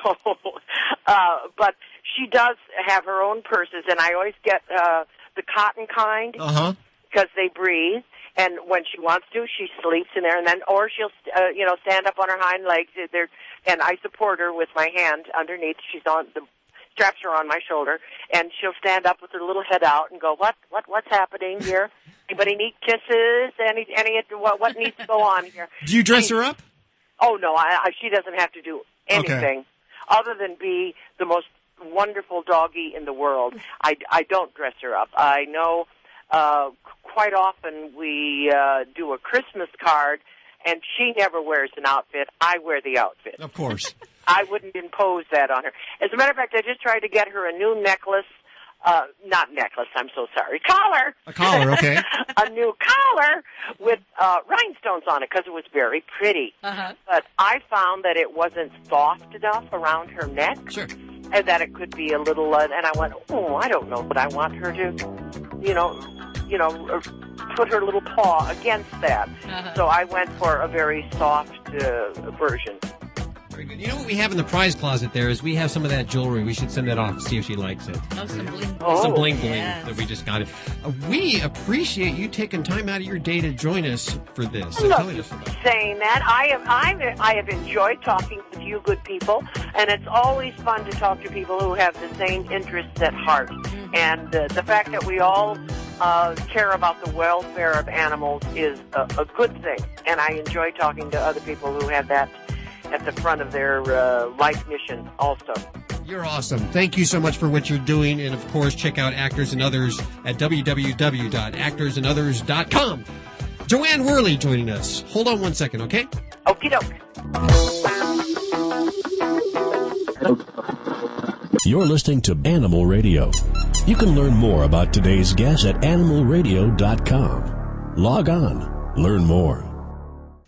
but she does have her own purses, and I always get the cotton kind because they breathe. And when she wants to, she sleeps in there, and then or she'll stand up on her hind legs. And I support her with my hand underneath. She's on the straps her on my shoulder, and she'll stand up with her little head out and go, what's happening here? Anybody need kisses? What needs to go on here? Do you dress her up? Oh, no, she doesn't have to do anything other than be the most wonderful doggie in the world. I don't dress her up. I know quite often we do a Christmas card, and she never wears an outfit. I wear the outfit. Of course. I wouldn't impose that on her. As a matter of fact, I just tried to get her a new necklace. Not necklace, I'm so sorry. Collar. A collar, okay. A new collar with rhinestones on it because it was very pretty. But I found that it wasn't soft enough around her neck. Sure. And that it could be a little, and I went, I don't know, but I want her to, put her little paw against that. So I went for a very soft version. Very good. You know what we have in the prize closet there is we have some of that jewelry. We should send that off, see if she likes it. Oh, some bling. Some bling that we just got. We appreciate you taking time out of your day to join us for this. I'm not saying that. I have enjoyed talking with you good people, and it's always fun to talk to people who have the same interests at heart. And the fact that we all care about the welfare of animals is a good thing, and I enjoy talking to other people who have that at the front of their life mission also. You're awesome. Thank you so much for what you're doing, and of course check out Actors and Others at www.actorsandothers.com. Joanne Worley joining us. Hold on one second, okay? Okie doke. You're listening to Animal Radio. You can learn more about today's guest at animalradio.com. Log on. Learn more.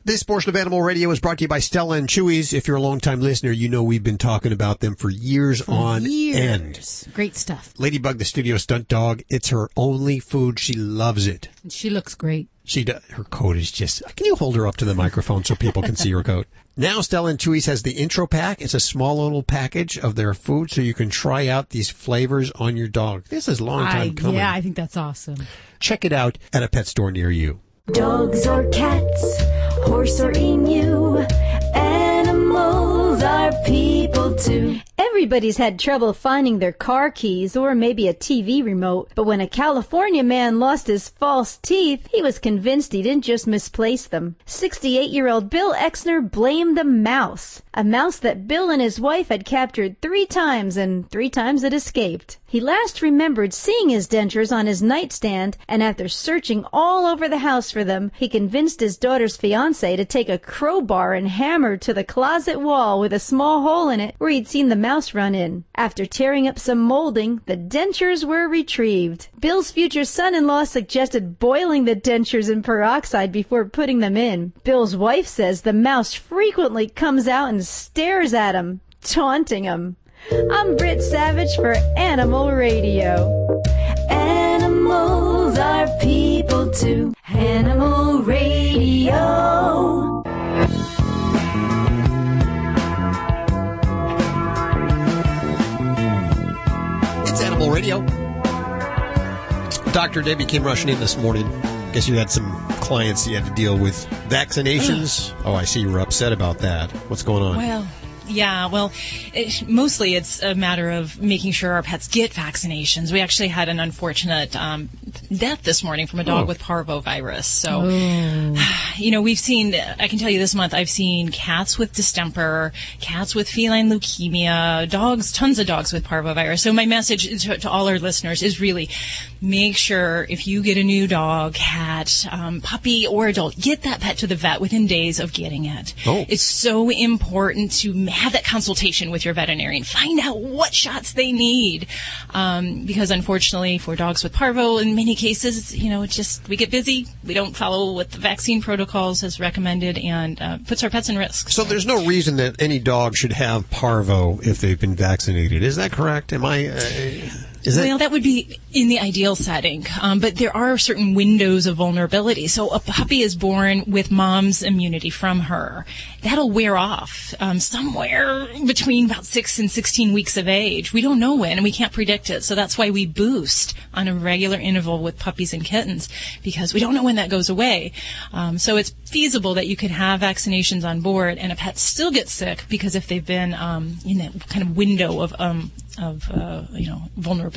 This portion of Animal Radio is brought to you by Stella and Chewy's. If you're a long-time listener, you know we've been talking about them for years on end. Great stuff. Ladybug, the studio stunt dog, it's her only food. She loves it. And she looks great. She does. Her coat is just... Can you hold her up to the microphone so people can see her coat? Now Stella and Chewy's has the intro pack. It's a small little package of their food so you can try out these flavors on your dog. This is a long time coming. Yeah, I think that's awesome. Check it out at a pet store near you. Dogs or cats, horse or emu, animals are people too. Everybody's had trouble finding their car keys or maybe a TV remote, but when a California man lost his false teeth, he was convinced he didn't just misplace them. 68-year-old Bill Exner blamed a mouse that Bill and his wife had captured 3 times, and 3 times it escaped. He last remembered seeing his dentures on his nightstand, and after searching all over the house for them, he convinced his daughter's fiancé to take a crowbar and hammer to the closet wall with a small hole in it where he'd seen the mouse run in. After tearing up some molding, the dentures were retrieved. Bill's future son-in-law suggested boiling the dentures in peroxide before putting them in. Bill's wife says the mouse frequently comes out and stares at him, taunting him. I'm Britt Savage for Animal Radio. Animals are people too. Animal Radio. It's Animal Radio. Dr. Debbie came rushing in this morning. Guess you had some clients you had to deal with. Vaccinations. Oh, I see you were upset about that. What's going on? Well, Yeah, well, mostly it's a matter of making sure our pets get vaccinations. We actually had an unfortunate death this morning from a dog with Parvo virus. So, we've seen, I can tell you this month, I've seen cats with distemper, cats with feline leukemia, dogs, tons of dogs with Parvo virus. So my message to all our listeners is really make sure if you get a new dog, cat, puppy, or adult, get that pet to the vet within days of getting it. It's so important to have that consultation with your veterinarian. Find out what shots they need. Because unfortunately for dogs with Parvo, in many cases, we get busy. We don't follow what the vaccine protocols has recommended and puts our pets in risk. So there's no reason that any dog should have Parvo if they've been vaccinated. Is that correct? Well, that would be in the ideal setting, but there are certain windows of vulnerability. So a puppy is born with mom's immunity from her. That'll wear off somewhere between about 6 and 16 weeks of age. We don't know when, and we can't predict it. So that's why we boost on a regular interval with puppies and kittens, because we don't know when that goes away. So it's feasible that you could have vaccinations on board and a pet still gets sick because if they've been in that kind of window of vulnerability.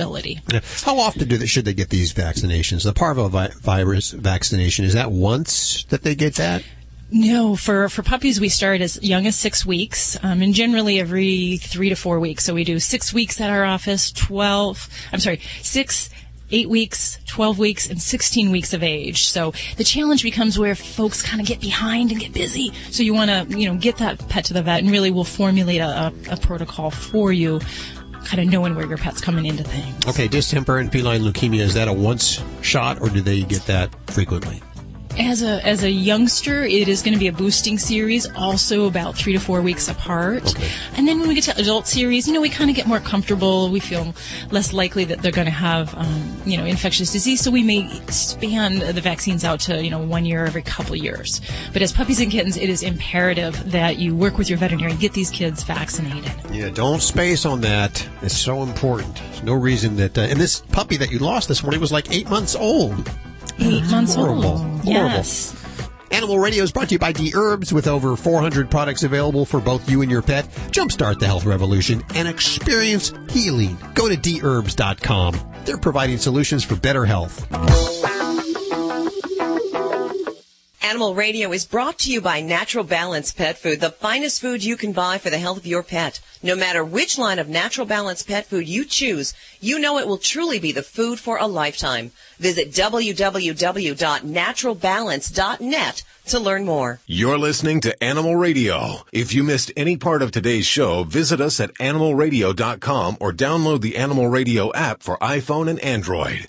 How often should they get these vaccinations? The Parvo virus vaccination, is that once that they get that? No, for puppies we start as young as 6 weeks, and generally every 3 to 4 weeks. So we do 6 weeks at our office, 6, 8 weeks, 12 weeks, and 16 weeks of age. So the challenge becomes where folks kind of get behind and get busy. So you want to, get that pet to the vet, and really we'll formulate a protocol for you, kind of knowing where your pet's coming into things. Okay, distemper and feline leukemia, is that a once shot, or do they get that frequently? As a youngster, it is going to be a boosting series, also about 3 to 4 weeks apart. Okay. And then when we get to adult series, we kind of get more comfortable. We feel less likely that they're going to have, infectious disease. So we may expand the vaccines out to, 1 year every couple of years. But as puppies and kittens, it is imperative that you work with your veterinarian, get these kids vaccinated. Yeah, don't space on that. It's so important. There's no reason that, and this puppy that you lost this morning was like 8 months old. 8 months Horrible. old. Yes. Animal Radio is brought to you by D-Herbs, with over 400 products available for both you and your pet. Jumpstart the health revolution and experience healing. Go to dherbs.com. They're providing solutions for better health. Animal Radio is brought to you by Natural Balance Pet Food, the finest food you can buy for the health of your pet. No matter which line of Natural Balance Pet Food you choose, you know it will truly be the food for a lifetime. Visit www.naturalbalance.net to learn more. You're listening to Animal Radio. If you missed any part of today's show, visit us at animalradio.com or download the Animal Radio app for iPhone and Android.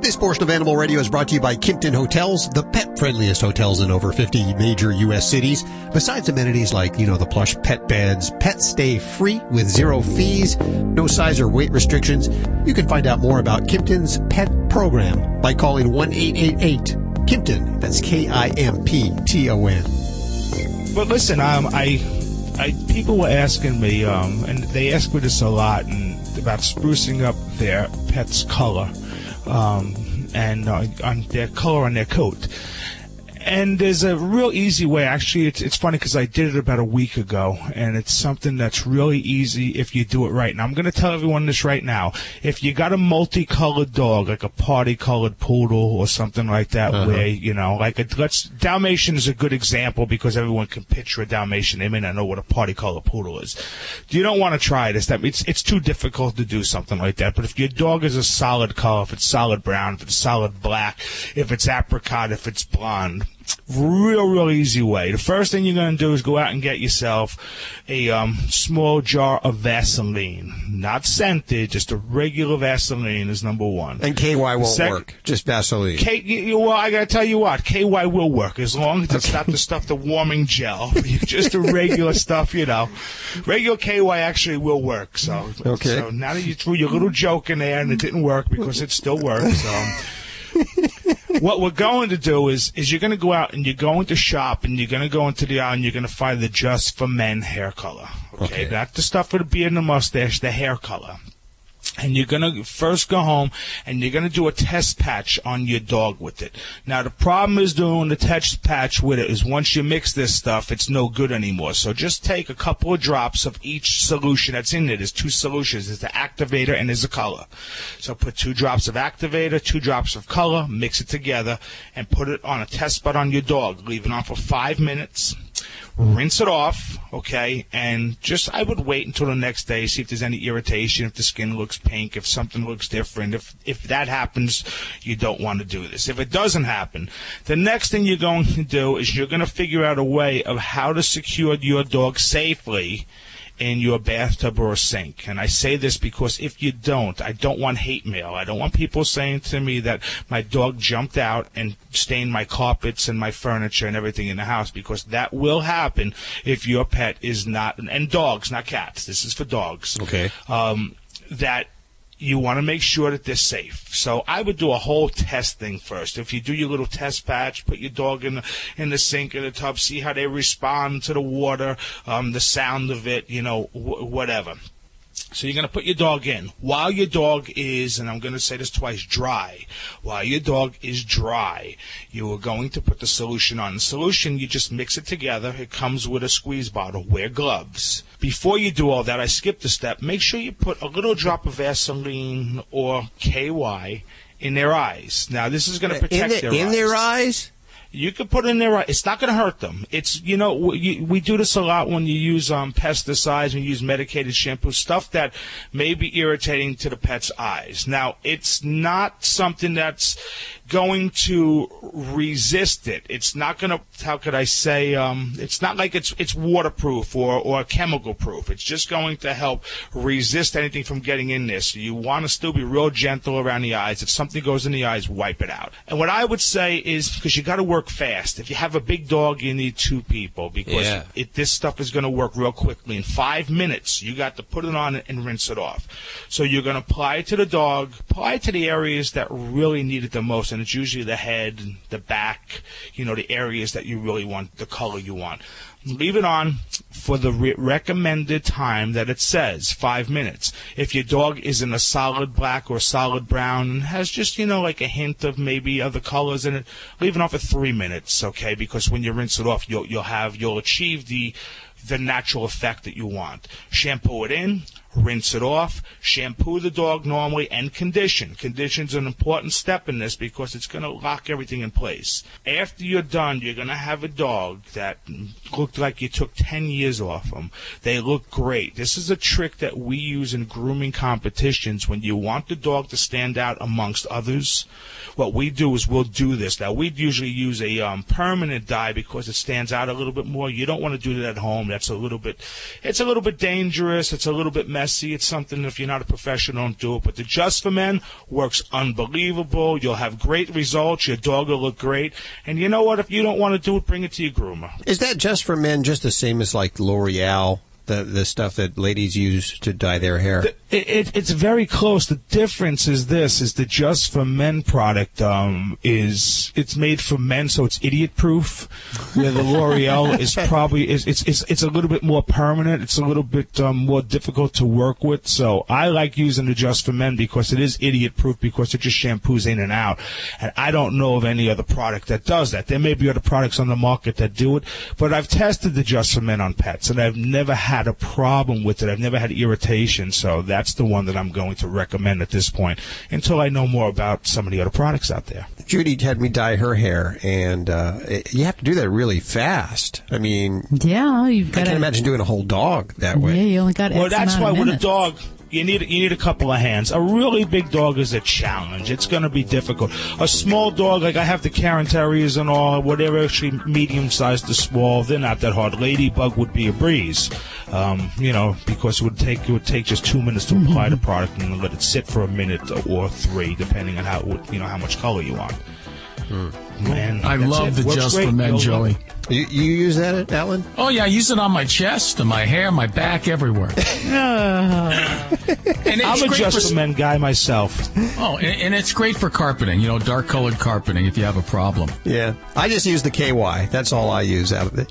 This portion of Animal Radio is brought to you by Kimpton Hotels, the pet-friendliest hotels in over 50 major U.S. cities. Besides amenities like, the plush pet beds, pets stay free with 0 fees, no size or weight restrictions. You can find out more about Kimpton's pet program by calling 1-888-KIMPTON. That's KIMPTON. But listen, people were asking me, and they ask me this a lot, about sprucing up their pet's color. And on their color on their coat. And there's a real easy way. Actually, it's funny because I did it about a week ago, and it's something that's really easy if you do it right. Now, I'm going to tell everyone this right now. If you got a multicolored dog, like a party-colored poodle or something like that, where, Dalmatian is a good example because everyone can picture a Dalmatian. They may not know what a party-colored poodle is. You don't want to try this. It's too difficult to do something like that. But if your dog is a solid color, if it's solid brown, if it's solid black, if it's apricot, if it's blonde, real easy way. The first thing you're going to do is go out and get yourself a small jar of Vaseline. Not scented, just a regular Vaseline is number one. And KY won't work, just Vaseline. Well, I got to tell you what, KY will work as long as it's not the warming gel. Just the regular stuff, Regular KY actually will work. So now that you threw your little joke in there and it didn't work because it still works, what we're going to do is you're going to go out and you're going to shop and you're going to go into the aisle and you're going to find the Just for Men hair color. Okay. Not the stuff for the beard and the mustache, the hair color. And you're going to first go home and you're going to do a test patch on your dog with it. Now, the problem is doing the test patch with it is once you mix this stuff, it's no good anymore. So just take a couple of drops of each solution that's in it. There's 2 solutions. There's the activator and there's the color. So put 2 drops of activator, 2 drops of color, mix it together, and put it on a test spot on your dog. Leave it on for 5 minutes. Rinse it off, okay, and I would wait until the next day, see if there's any irritation, if the skin looks pink, if something looks different. If that happens, you don't want to do this. If it doesn't happen, the next thing you're going to do is you're going to figure out a way of how to secure your dog safely in your bathtub or a sink. And I say this because if you don't, I don't want hate mail. I don't want people saying to me that my dog jumped out and stained my carpets and my furniture and everything in the house, because that will happen if your pet is not, and dogs, not cats, this is for dogs. Okay. That you want to make sure that they're safe. So I would do a whole test thing first. If you do your little test patch, put your dog in the sink or the tub, see how they respond to the water, the sound of it, whatever. So you're going to put your dog in. While your dog is, and I'm going to say this twice, dry. While your dog is dry, you are going to put the solution on. The solution, you just mix it together. It comes with a squeeze bottle. Wear gloves. Before you do all that, I skipped a step. Make sure you put a little drop of Vaseline or KY in their eyes. Now, this is going to protect their eyes. In their eyes? You can put it in there. It's not going to hurt them. It's, we do this a lot when you use pesticides, when you use medicated shampoo, stuff that may be irritating to the pet's eyes. Now, it's not something that's going to resist it. It's not going to, how could I say, it's not like it's waterproof or chemical proof. It's just going to help resist anything from getting in there. So you want to still be real gentle around the eyes. If something goes in the eyes, wipe it out. And what I would say is, because you got to work fast. If you have a big dog, you need 2 people, because this stuff is going to work real quickly. In 5 minutes, you got to put it on and rinse it off. So you're going to apply it to the dog, apply it to the areas that really need it the most, and it's usually the head, the back, the areas that you really want, the color you want. Leave it on for the recommended time that it says, 5 minutes. If your dog is in a solid black or solid brown and has just, like a hint of maybe other colors in it, leave it on for 3 minutes, okay? Because when you rinse it off, you'll achieve the natural effect that you want. Shampoo it in, rinse it off, shampoo the dog normally, and condition. Condition's an important step in this because it's going to lock everything in place. After you're done, you're going to have a dog that looked like you took 10 years off them. They look great. This is a trick that we use in grooming competitions when you want the dog to stand out amongst others. What we do is we'll do this. Now, we'd usually use a permanent dye because it stands out a little bit more. You don't want to do that at home. It's a little bit dangerous. It's a little bit messy. It's something, if you're not a professional, don't do it. But the Just for Men works unbelievable. You'll have great results. Your dog will look great. And you know what? If you don't want to do it, bring it to your groomer. Is that Just for Men just the same as like L'Oreal? The stuff that ladies use to dye their hair? It's very close. The difference is the Just for Men product it's made for men, so it's idiot proof. Where the L'Oreal is probably it's a little bit more permanent. It's a little bit more difficult to work with. So I like using the Just for Men because it is idiot proof, because it just shampoos in and out. And I don't know of any other product that does that. There may be other products on the market that do it, but I've tested the Just for Men on pets, and I've never had a problem with it. I've never had irritation, so that's the one that I'm going to recommend at this point until I know more about some of the other products out there. Judy had me dye her hair, and you have to do that really fast. I mean, yeah, I can't imagine doing a whole dog that way. Yeah, you only got Well, that's why with a dog, you need a couple of hands. A really big dog is a challenge. It's going to be difficult. A small dog, like I have the Karen Terriers and all, whatever, actually medium-sized to small, they're not that hard. Ladybug would be a breeze, because it would take just 2 minutes to apply the product and let it sit for a minute or 3, depending on how much color you want. Man, I love the Just for Men, Joey. You use that, Alan? Oh, yeah, I use it on my chest and my hair, my back, everywhere. And I'm a Just for Men guy myself. Oh, and it's great for carpeting, dark-colored carpeting if you have a problem. Yeah. I just use the KY. That's all I use out of it.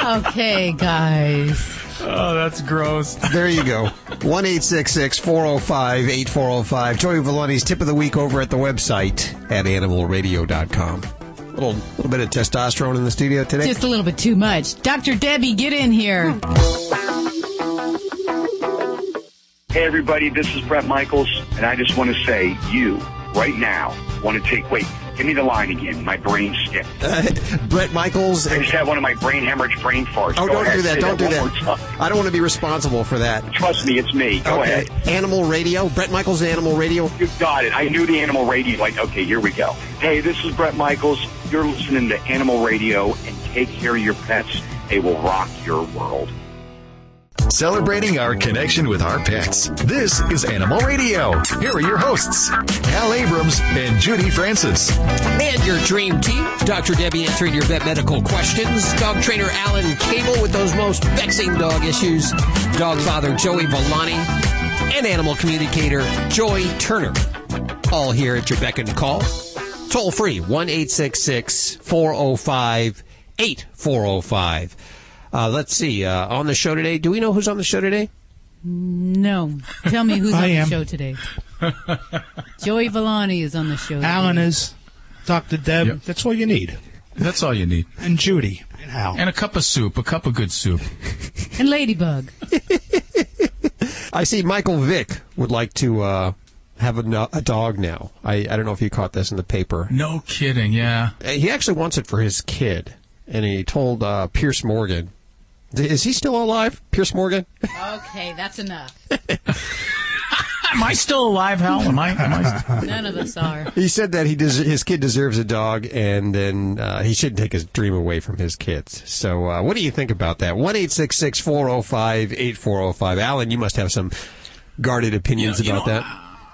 Okay, guys. Oh, that's gross. There you go. 1-866-405-8405. Joey Villani's tip of the week over at the website at animalradio.com. A little bit of testosterone in the studio today. Just a little bit too much. Dr. Debbie, get in here. Hey, everybody, this is Brett Michaels, and I just want to say, you, right now, want to take... Wait, give me the line again. My brain skipped. Brett Michaels... I just had one of my brain hemorrhage brain farts. Oh, don't do that. Don't do that. That. I don't want to be responsible for that. Trust me, it's me. Go ahead. Animal Radio. Brett Michaels, Animal Radio. You got it. I knew the Animal Radio. Like, okay, here we go. Hey, this is Brett Michaels. You're listening to Animal Radio, and take care of your pets. They will rock your world. Celebrating our connection with our pets. This is Animal Radio. Here are your hosts, Al Abrams and Judy Francis. And your dream team. Dr. Debbie answering your vet medical questions. Dog trainer Alan Cable with those most vexing dog issues. Dog father Joey Villani. And animal communicator Joy Turner. All here at your beck and call. Toll free, 1-866-405-8405. Let's see. On the show today, do we know who's on the show today? No. Tell me who's on the am. show today. Joey Villani is on the show today. Alan is. Dr. Deb. Yep. That's all you need. That's all you need. And Judy. And Al. And a cup of soup, a cup of good soup. And Ladybug. I see Michael Vick would like to have a dog now. I don't know if you caught this in the paper. No kidding, yeah. He actually wants it for his kid. And he told Pierce Morgan. Is he still alive, Pierce Morgan? Okay, that's enough. Am I still alive, Hal? Am I? None of us are. He said that his kid deserves a dog, and then he shouldn't take his dream away from his kids. So what do you think about that? 1-866-405-8405. Alan, you must have some guarded opinions about that.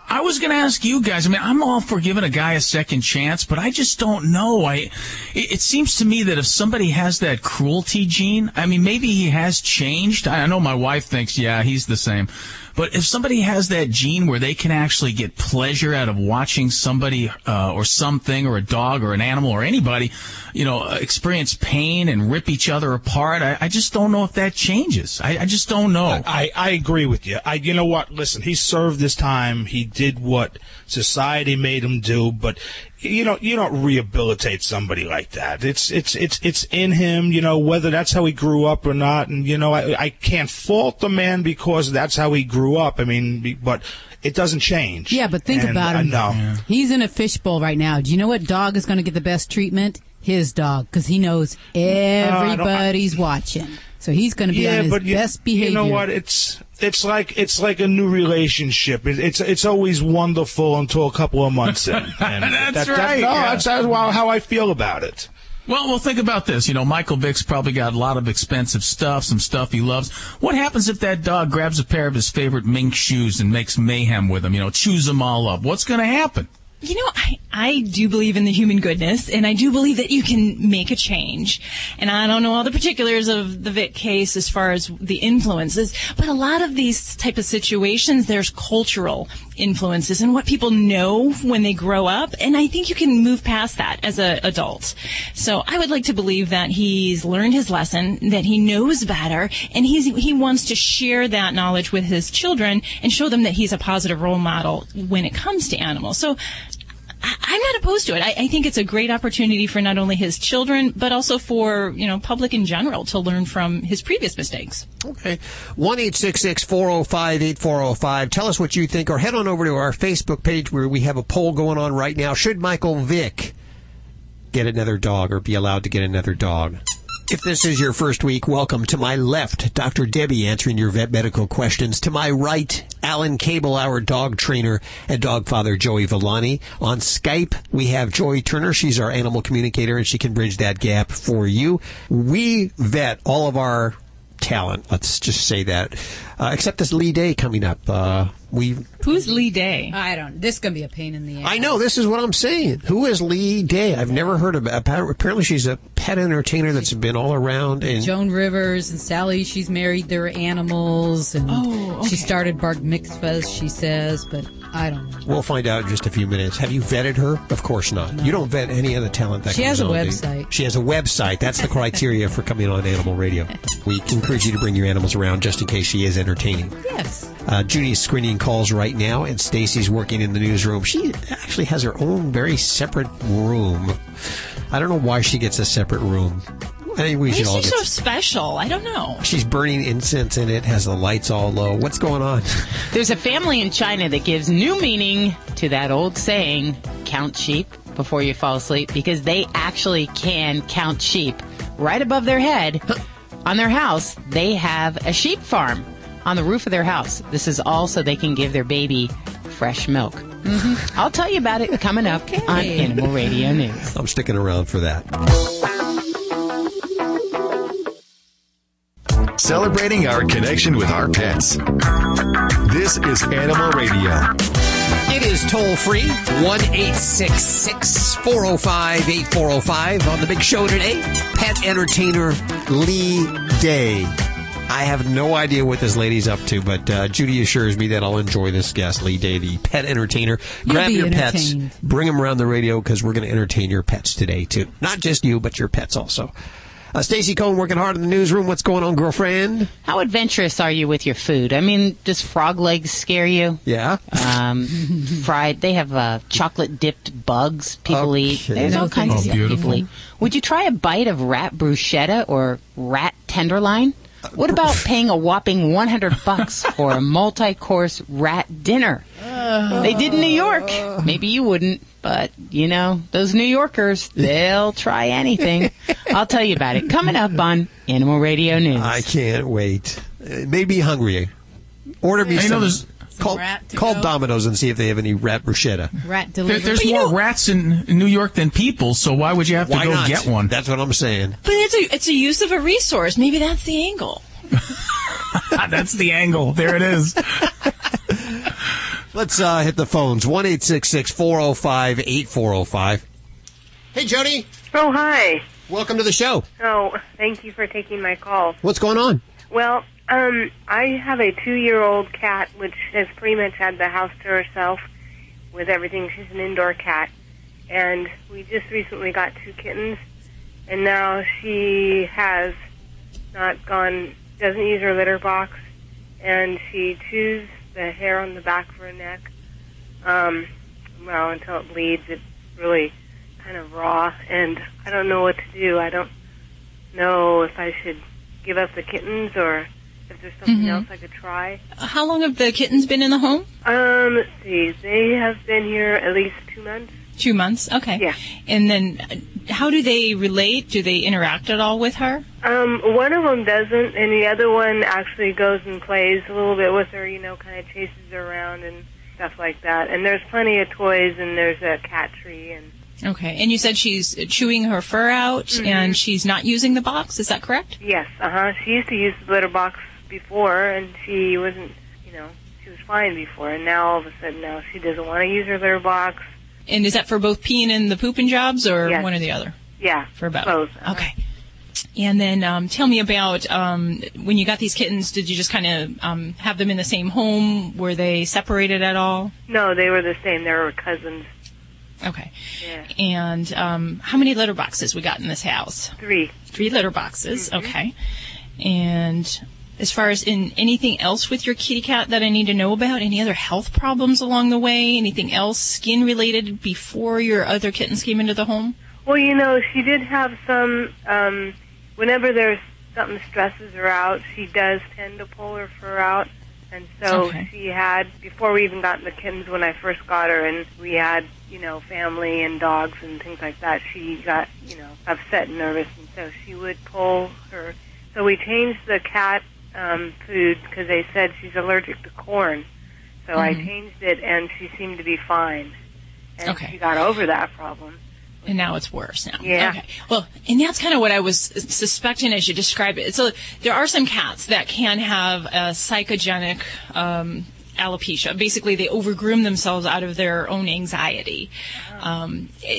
I was going to ask you guys. I mean, I'm all for giving a guy a second chance, but I just don't know. It seems to me that if somebody has that cruelty gene, I mean, maybe he has changed. I know my wife thinks, yeah, he's the same. But if somebody has that gene where they can actually get pleasure out of watching somebody or something or a dog or an animal or anybody, experience pain and rip each other apart, I just don't know if that changes. I just don't know. I agree with you. You know what? Listen, he served his time. He did what society made him do, but you don't rehabilitate somebody like that. It's in him, whether that's how he grew up or not. And I can't fault the man because that's how he grew up. I mean, but it doesn't change. Yeah, but think about him. No. Yeah. He's in a fishbowl right now. Do you know what dog is going to get the best treatment? His dog, because he knows everybody's watching. So he's going to be on his best behavior. You know what? It's like a new relationship. It's always wonderful until a couple of months in. And that's right. That's how I feel about it. Well, think about this. Michael Vick's probably got a lot of expensive stuff, some stuff he loves. What happens if that dog grabs a pair of his favorite mink shoes and makes mayhem with them, chews them all up? What's going to happen? I do believe in the human goodness, and I do believe that you can make a change. And I don't know all the particulars of the Vic case as far as the influences, but a lot of these type of situations, there's cultural influences and what people know when they grow up, and I think you can move past that as an adult. So I would like to believe that he's learned his lesson, that he knows better, and he wants to share that knowledge with his children and show them that he's a positive role model when it comes to animals. So I'm not opposed to it. I think it's a great opportunity for not only his children, but also for, public in general to learn from his previous mistakes. Okay. 1-866-405-8405. Tell us what you think, or head on over to our Facebook page where we have a poll going on right now. Should Michael Vick get another dog or be allowed to get another dog? If this is your first week, welcome. To my left, Dr. Debbie answering your vet medical questions. To my right, Alan Cable, our dog trainer, and dog father Joey Villani. On Skype, we have Joy Turner. She's our animal communicator, and she can bridge that gap for you. We vet all of our talent, let's just say that, except this Lee Day coming up. Who's Lee Day? This is going to be a pain in the ass. I know, this is what I'm saying. Who is Lee Day? I've never heard of it. Apparently she's a pet entertainer that's been all around. And Joan Rivers and Sally, she's married their animals, and she started bar mitzvahs, she says, but I don't know. We'll find out in just a few minutes. Have you vetted her? Of course not. No. You don't vet any other talent that she comes has a on. website. She has a website. That's the criteria for coming on Animal Radio. We encourage you to bring your animals around just in case she is entertaining. Yes. Judy is screening calls right now, and Stacy's working in the newsroom. She actually has her own very separate room. I don't know why she gets a separate room. I think we should all she's so special. I don't know. She's burning incense in it, has the lights all low. What's going on? There's a family in China that gives new meaning to that old saying, count sheep before you fall asleep, because they actually can count sheep right above their head. On their house, they have a sheep farm on the roof of their house. This is all so they can give their baby fresh milk. Mm-hmm. I'll tell you about it coming up on Animal Radio News. I'm sticking around for that. Celebrating our connection with our pets. This is Animal Radio. It is toll-free, 1-866-405-8405. On the big show today, pet entertainer Lee Day. I have no idea what this lady's up to, but Judy assures me that I'll enjoy this guest, Lee Day, the pet entertainer. Grab your pets, bring them around the radio, because we're going to entertain your pets today, too. Not just you, but your pets also. Stacey Cohn working hard in the newsroom. What's going on, girlfriend? How adventurous are you with your food? I mean, does frog legs scare you? Yeah. Fried. They have chocolate-dipped bugs people eat. There's all kinds of stuff people eat. Would you try a bite of rat bruschetta or rat tenderloin? What about paying a whopping $100 for a multi-course rat dinner? They did in New York. Maybe you wouldn't, but, you know, those New Yorkers, they'll try anything. I'll tell you about it coming up on Animal Radio News. I can't wait. Maybe hungry. Order me some. Call Domino's and see if they have any rat bruschetta. Rat delivery. There's more rats in New York than people, so why would you have to go get one? That's what I'm saying. But it's a use of a resource. Maybe that's the angle. That's the angle. There it is. Let's hit the phones. 1-866-405-8405. Hey, Jody. Oh, hi. Welcome to the show. Oh, thank you for taking my call. What's going on? Well, I have a 2-year-old cat, which has pretty much had the house to herself with everything. She's an indoor cat. And we just recently got 2 kittens. And now she has not gone, doesn't use her litter box. And she chews the hair on the back of her neck. Well, until it bleeds, it's really kind of raw. And I don't know what to do. I don't know if I should give up the kittens or if there's something else I could try. How long have the kittens been in the home? Let's see. They have been here at least 2 months. 2 months? Okay. Yeah. And then how do they relate? Do they interact at all with her? One of them doesn't, and the other one actually goes and plays a little bit with her, you know, kind of chases her around and stuff like that. And there's plenty of toys, and there's a cat tree. And Okay. And you said she's chewing her fur out, and she's not using the box. Is that correct? Yes. She used to use the litter box before, and she wasn't, you know, she was fine before. And now all of a sudden, now she doesn't want to use her litter box. And is that for both peeing and the pooping jobs, or Yes. one or the other? Yeah. For both. Okay. And then tell me about when you got these kittens, did you just kind of have them in the same home? Were they separated at all? No, they were the same. They were cousins. Okay. Yeah. And how many litter boxes we got in this house? 3. 3 litter boxes. Okay. And as far as in anything else with your kitty cat that I need to know about, any other health problems along the way, anything else skin related before your other kittens came into the home? Well, you know, she did have some, whenever there's something stresses her out, she does tend to pull her fur out. And so she had, before we even got the kittens when I first got her, and we had, you know, family and dogs and things like that, she got, you know, upset and nervous, and so she would pull her. So we changed the cat food because they said she's allergic to corn. So I changed it, and she seemed to be fine. And she got over that problem. And now it's worse now. Yeah. Okay. Well, and that's kind of what I was suspecting as you describe it. So there are some cats that can have a psychogenic alopecia. Basically, they overgroom themselves out of their own anxiety.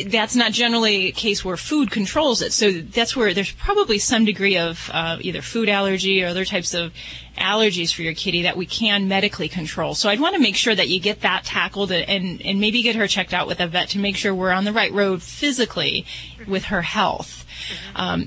That's not generally a case where food controls it. So that's where there's probably some degree of either food allergy or other types of allergies for your kitty that we can medically control. So I'd want to make sure that you get that tackled and maybe get her checked out with a vet to make sure we're on the right road physically with her health.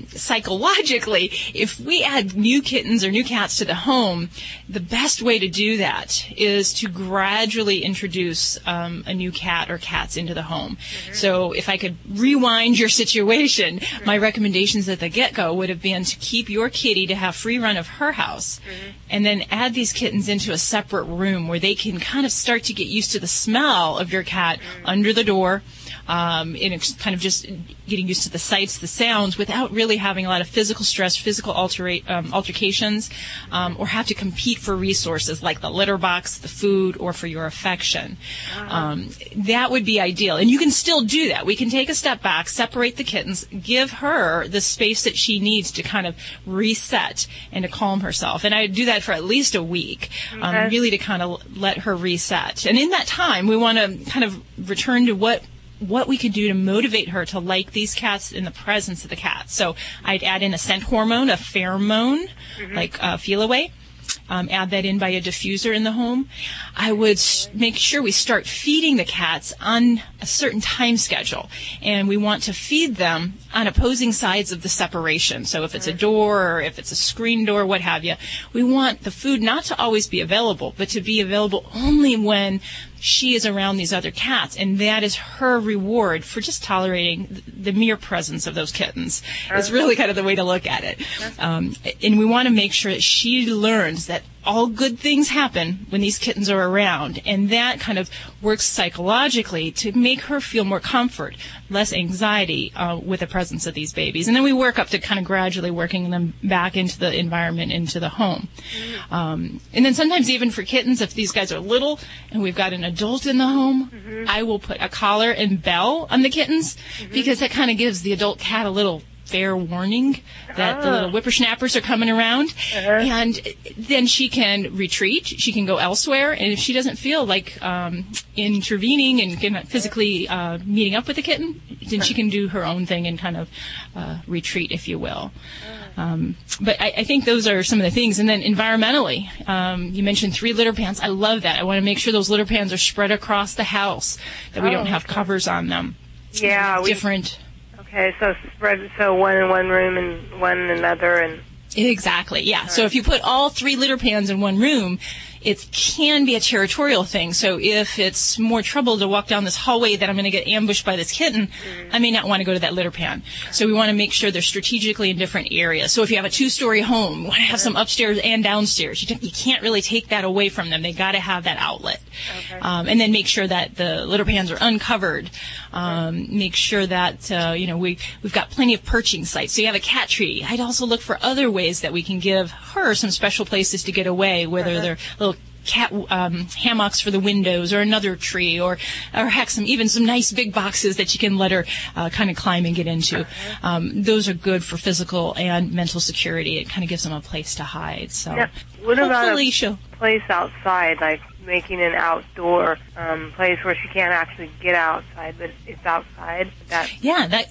Psychologically, if we add new kittens or new cats to the home, the best way to do that is to gradually introduce a new cat or cats into the home. So if I could rewind your situation, my recommendations at the get-go would have been to keep your kitty to have free run of her house and then add these kittens into a separate room where they can kind of start to get used to the smell of your cat under the door. And kind of just getting used to the sights, the sounds, without really having a lot of physical stress, physical altercations, or have to compete for resources like the litter box, the food, or for your affection. That would be ideal. And you can still do that. We can take a step back, separate the kittens, give her the space that she needs to kind of reset and to calm herself. And I do that for at least a week, really to kind of let her reset. And in that time, we want to kind of return to what we could do to motivate her to like these cats in the presence of the cats. So I'd add in a scent hormone, a pheromone, like Feel Away. Add that in by a diffuser in the home. I would make sure we start feeding the cats on a certain time schedule. And we want to feed them on opposing sides of the separation. So if it's a door or if it's a screen door, what have you, we want the food not to always be available, but to be available only when she is around these other cats, and that is her reward for just tolerating the mere presence of those kittens. It's really kind of the way to look at it. And we want to make sure that she learns that all good things happen when these kittens are around, and that kind of works psychologically to make her feel more comfort, less anxiety with the presence of these babies. And then we work up to kind of gradually working them back into the environment, into the home. And then sometimes even for kittens, if these guys are little and we've got an adult in the home, I will put a collar and bell on the kittens because that kind of gives the adult cat a little fair warning that the little whippersnappers are coming around, and then she can retreat, she can go elsewhere, and if she doesn't feel like intervening and physically meeting up with the kitten, then she can do her own thing and kind of retreat, if you will. But I think those are some of the things. And then environmentally, you mentioned 3 litter pans. I love that. I want to make sure those litter pans are spread across the house, that we don't have covers on them. Yeah, different. Okay, so one in one room and one in another, and exactly, yeah. So if you put all 3 litter pans in one room, it can be a territorial thing. So if it's more trouble to walk down this hallway that I'm going to get ambushed by this kitten, I may not want to go to that litter pan. So we want to make sure they're strategically in different areas. So if you have a 2-story home, you want to have some upstairs and downstairs. You can't really take that away from them. They got to have that outlet. And then make sure that the litter pans are uncovered. Make sure that we've got plenty of perching sites. So you have a cat tree. I'd also look for other ways that we can give her some special places to get away, whether they're little cat hammocks for the windows or another tree or heck, some nice big boxes that you can let her kind of climb and get into. Those are good for physical and mental security. It kind of gives them a place to hide. So what about a place outside, like making an outdoor place where she can't actually get outside, but it's outside?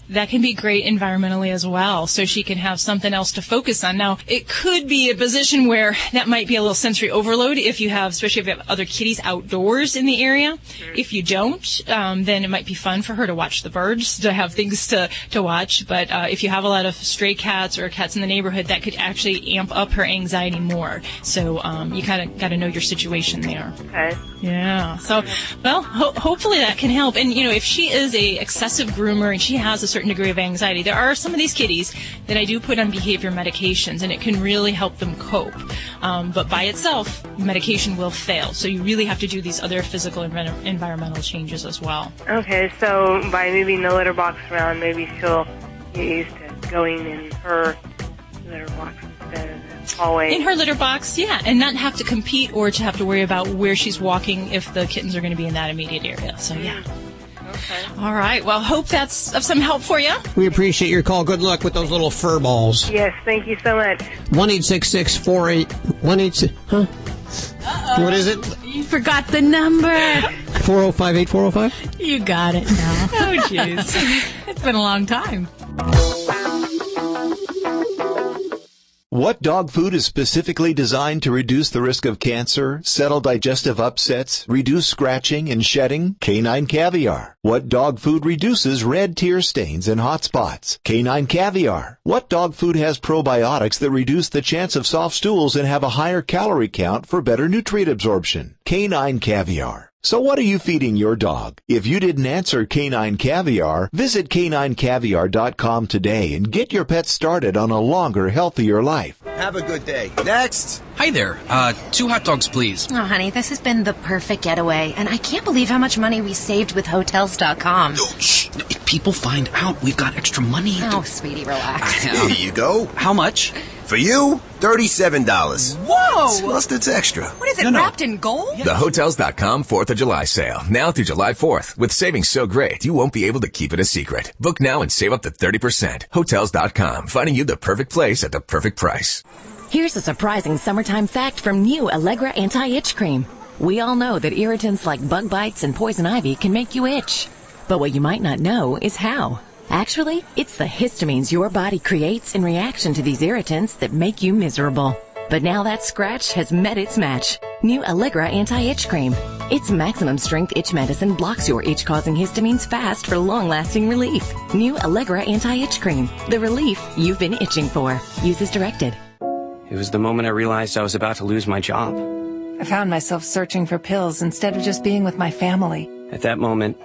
That can be great environmentally as well, so she can have something else to focus on. Now, it could be a position where that might be a little sensory overload especially if you have other kitties outdoors in the area. If you don't, then it might be fun for her to watch the birds, to have things to watch. But if you have a lot of stray cats or cats in the neighborhood, that could actually amp up her anxiety more. So you kind of got to know your situation there. Okay. Yeah. So, well, hopefully that can help. And, if she is a excessive groomer and she has a certain degree of anxiety, there are some of these kitties that I do put on behavior medications, and it can really help them cope. But by itself, medication will fail. So you really have to do these other physical and environmental changes as well. Okay. So by moving the litter box around, maybe she'll get used to going in her litter box instead of the hallway. In her litter box, yeah, and not have to compete or to have to worry about where she's walking if the kittens are going to be in that immediate area. So, yeah. Okay. All right. Well, hope that's of some help for you. We appreciate your call. Good luck with those little fur balls. Yes, thank you so much. 1-866-48... Huh? What is it? You forgot the number. 405-8405? You got it now. Oh, jeez. It's been a long time. What dog food is specifically designed to reduce the risk of cancer, settle digestive upsets, reduce scratching and shedding? Canine Caviar. What dog food reduces red tear stains and hot spots? Canine Caviar. What dog food has probiotics that reduce the chance of soft stools and have a higher calorie count for better nutrient absorption? Canine Caviar. So what are you feeding your dog? If you didn't answer Canine Caviar, visit caninecaviar.com today and get your pet started on a longer, healthier life. Have a good day. Next. Hi there. 2 hot dogs, please. Oh, honey, this has been the perfect getaway, and I can't believe how much money we saved with Hotels.com. Oh, shh. If people find out we've got extra money... Oh, sweetie, relax. Here you go. How much? For you, $37. Whoa! Plus it's extra. What is it, wrapped in gold? The Hotels.com 4th of July sale. Now through July 4th. With savings so great, you won't be able to keep it a secret. Book now and save up to 30%. Hotels.com. Finding you the perfect place at the perfect price. Here's a surprising summertime fact from new Allegra Anti-Itch Cream. We all know that irritants like bug bites and poison ivy can make you itch. But what you might not know is how. Actually, it's the histamines your body creates in reaction to these irritants that make you miserable. But now that scratch has met its match. New Allegra Anti-Itch Cream. Its maximum strength itch medicine blocks your itch-causing histamines fast for long-lasting relief. New Allegra Anti-Itch Cream. The relief you've been itching for. Use as directed. It was the moment I realized I was about to lose my job. I found myself searching for pills instead of just being with my family. At that moment,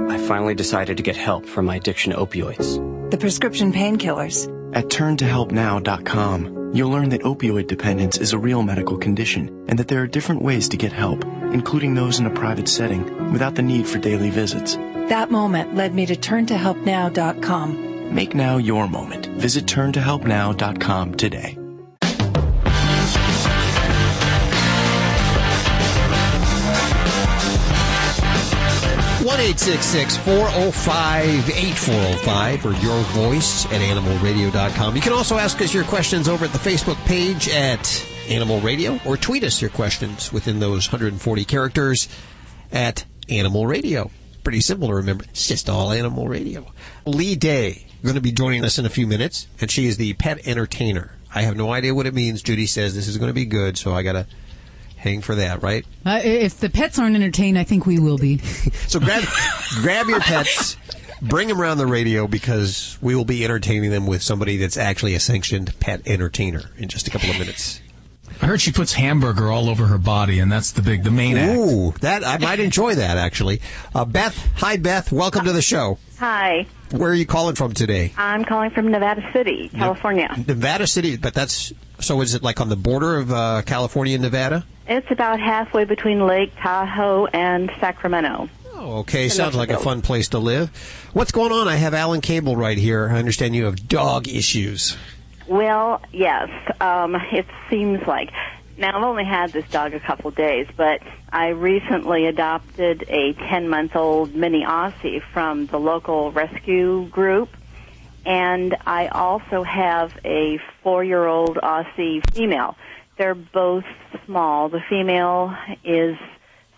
I finally decided to get help for my addiction to opioids. The prescription painkillers. At turntohelpnow.com, you'll learn that opioid dependence is a real medical condition and that there are different ways to get help, including those in a private setting, without the need for daily visits. That moment led me to turntohelpnow.com. Make now your moment. Visit turntohelpnow.com today. 1-866-405-8405 for your voice at animalradio.com. You can also ask us your questions over at the Facebook page at Animal Radio, or tweet us your questions within those 140 characters at Animal Radio. Pretty simple to remember. It's just all Animal Radio. Lee Day going to be joining us in a few minutes, and she is the pet entertainer. I have no idea what it means. Judy says this is going to be good, so I got to hang for that, right? If the pets aren't entertained, I think we will be. So grab your pets, bring them around the radio, because we will be entertaining them with somebody that's actually a sanctioned pet entertainer in just a couple of minutes. I heard she puts hamburger all over her body, and that's the main act. Ooh, that I might enjoy that, actually. Beth, hi, Beth. Welcome to the show. Hi. Where are you calling from today? I'm calling from Nevada City, California. Nevada City, but so is it like on the border of California and Nevada? It's about halfway between Lake Tahoe and Sacramento. Oh, okay. Sounds like a fun place to live. What's going on? I have Alan Cable right here. I understand you have dog issues. Well, yes. It seems like. Now, I've only had this dog a couple days, but I recently adopted a 10-month-old mini Aussie from the local rescue group, and I also have a 4-year-old Aussie female. They're both small. The female is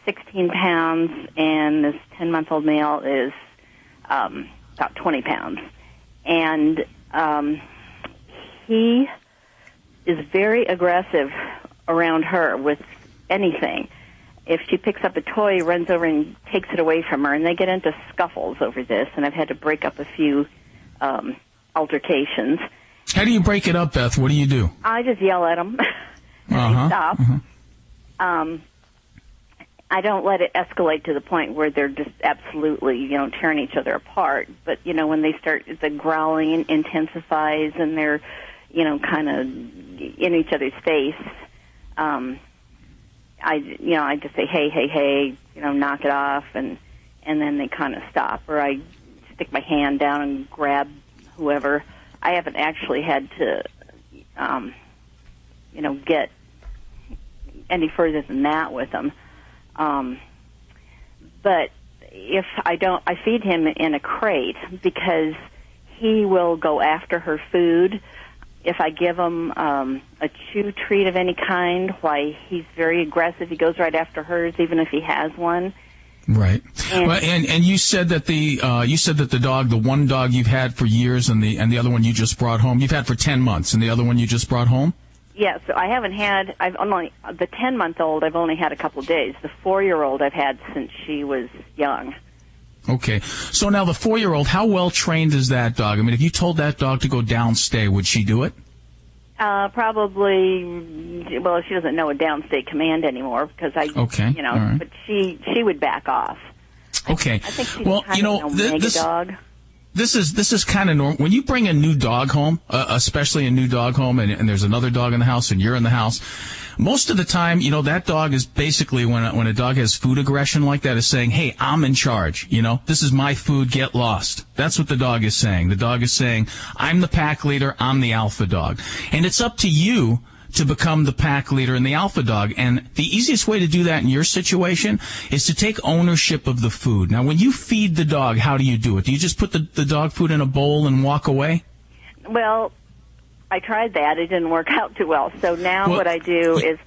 16 pounds, and this 10-month-old male is about 20 pounds. And he is very aggressive around her with anything. If she picks up a toy, he runs over and takes it away from her, and they get into scuffles over this, and I've had to break up a few altercations. How do you break it up, Beth? What do you do? I just yell at them. They stop. I don't let it escalate to the point where they're just absolutely, tearing each other apart. But, when they start, the growling intensifies and they're, kind of in each other's face. I just say, hey, knock it off, and then they kind of stop. Or I stick my hand down and grab whoever. I haven't actually had to, get any further than that with them. But if I feed him in a crate because he will go after her food. If I give him a chew treat of any kind, why, he's very aggressive. He goes right after hers, even if he has one. Right. And you said that the dog, the one dog you've had for years, and the other one you just brought home, you've had for 10 months, and the other one you just brought home? Yeah, so I haven't had, the 10-month-old I've only had a couple days. The 4-year-old I've had since she was young. Okay. So now the 4-year-old, how well trained is that dog? I mean, if you told that dog to go downstay, would she do it? Probably, well, she doesn't know a downstay command anymore because okay. Right. But she would back off. Okay. I think she's kind of a mega dog. This is kind of normal. When you bring a new dog home, especially a new dog home, and there's another dog in the house and you're in the house, most of the time, that dog is basically, when a dog has food aggression like that, is saying, hey, I'm in charge. This is my food, get lost. That's what the dog is saying. The dog is saying, I'm the pack leader, I'm the alpha dog. And it's up to you to become the pack leader and the alpha dog. And the easiest way to do that in your situation is to take ownership of the food. Now, when you feed the dog, how do you do it? Do you just put the dog food in a bowl and walk away? Well, I tried that. It didn't work out too well. So now what I do is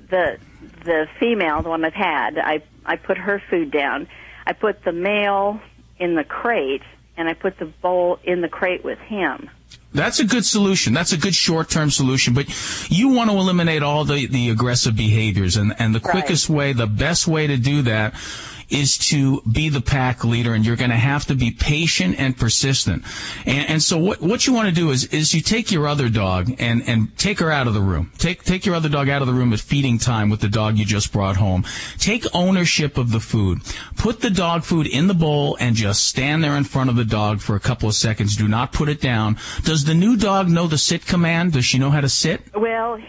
the female, the one I've had, I put her food down. I put the male in the crate, and I put the bowl in the crate with him. That's a good solution. That's a good short-term solution. But you want to eliminate all the aggressive behaviors. And the quickest way, the best way to do that is to be the pack leader, and you're going to have to be patient and persistent. And so what you want to do is you take your other dog and take her out of the room. Take your other dog out of the room at feeding time with the dog you just brought home. Take ownership of the food. Put the dog food in the bowl and just stand there in front of the dog for a couple of seconds. Do not put it down. Does the new dog know the sit command? Does she know how to sit? Well,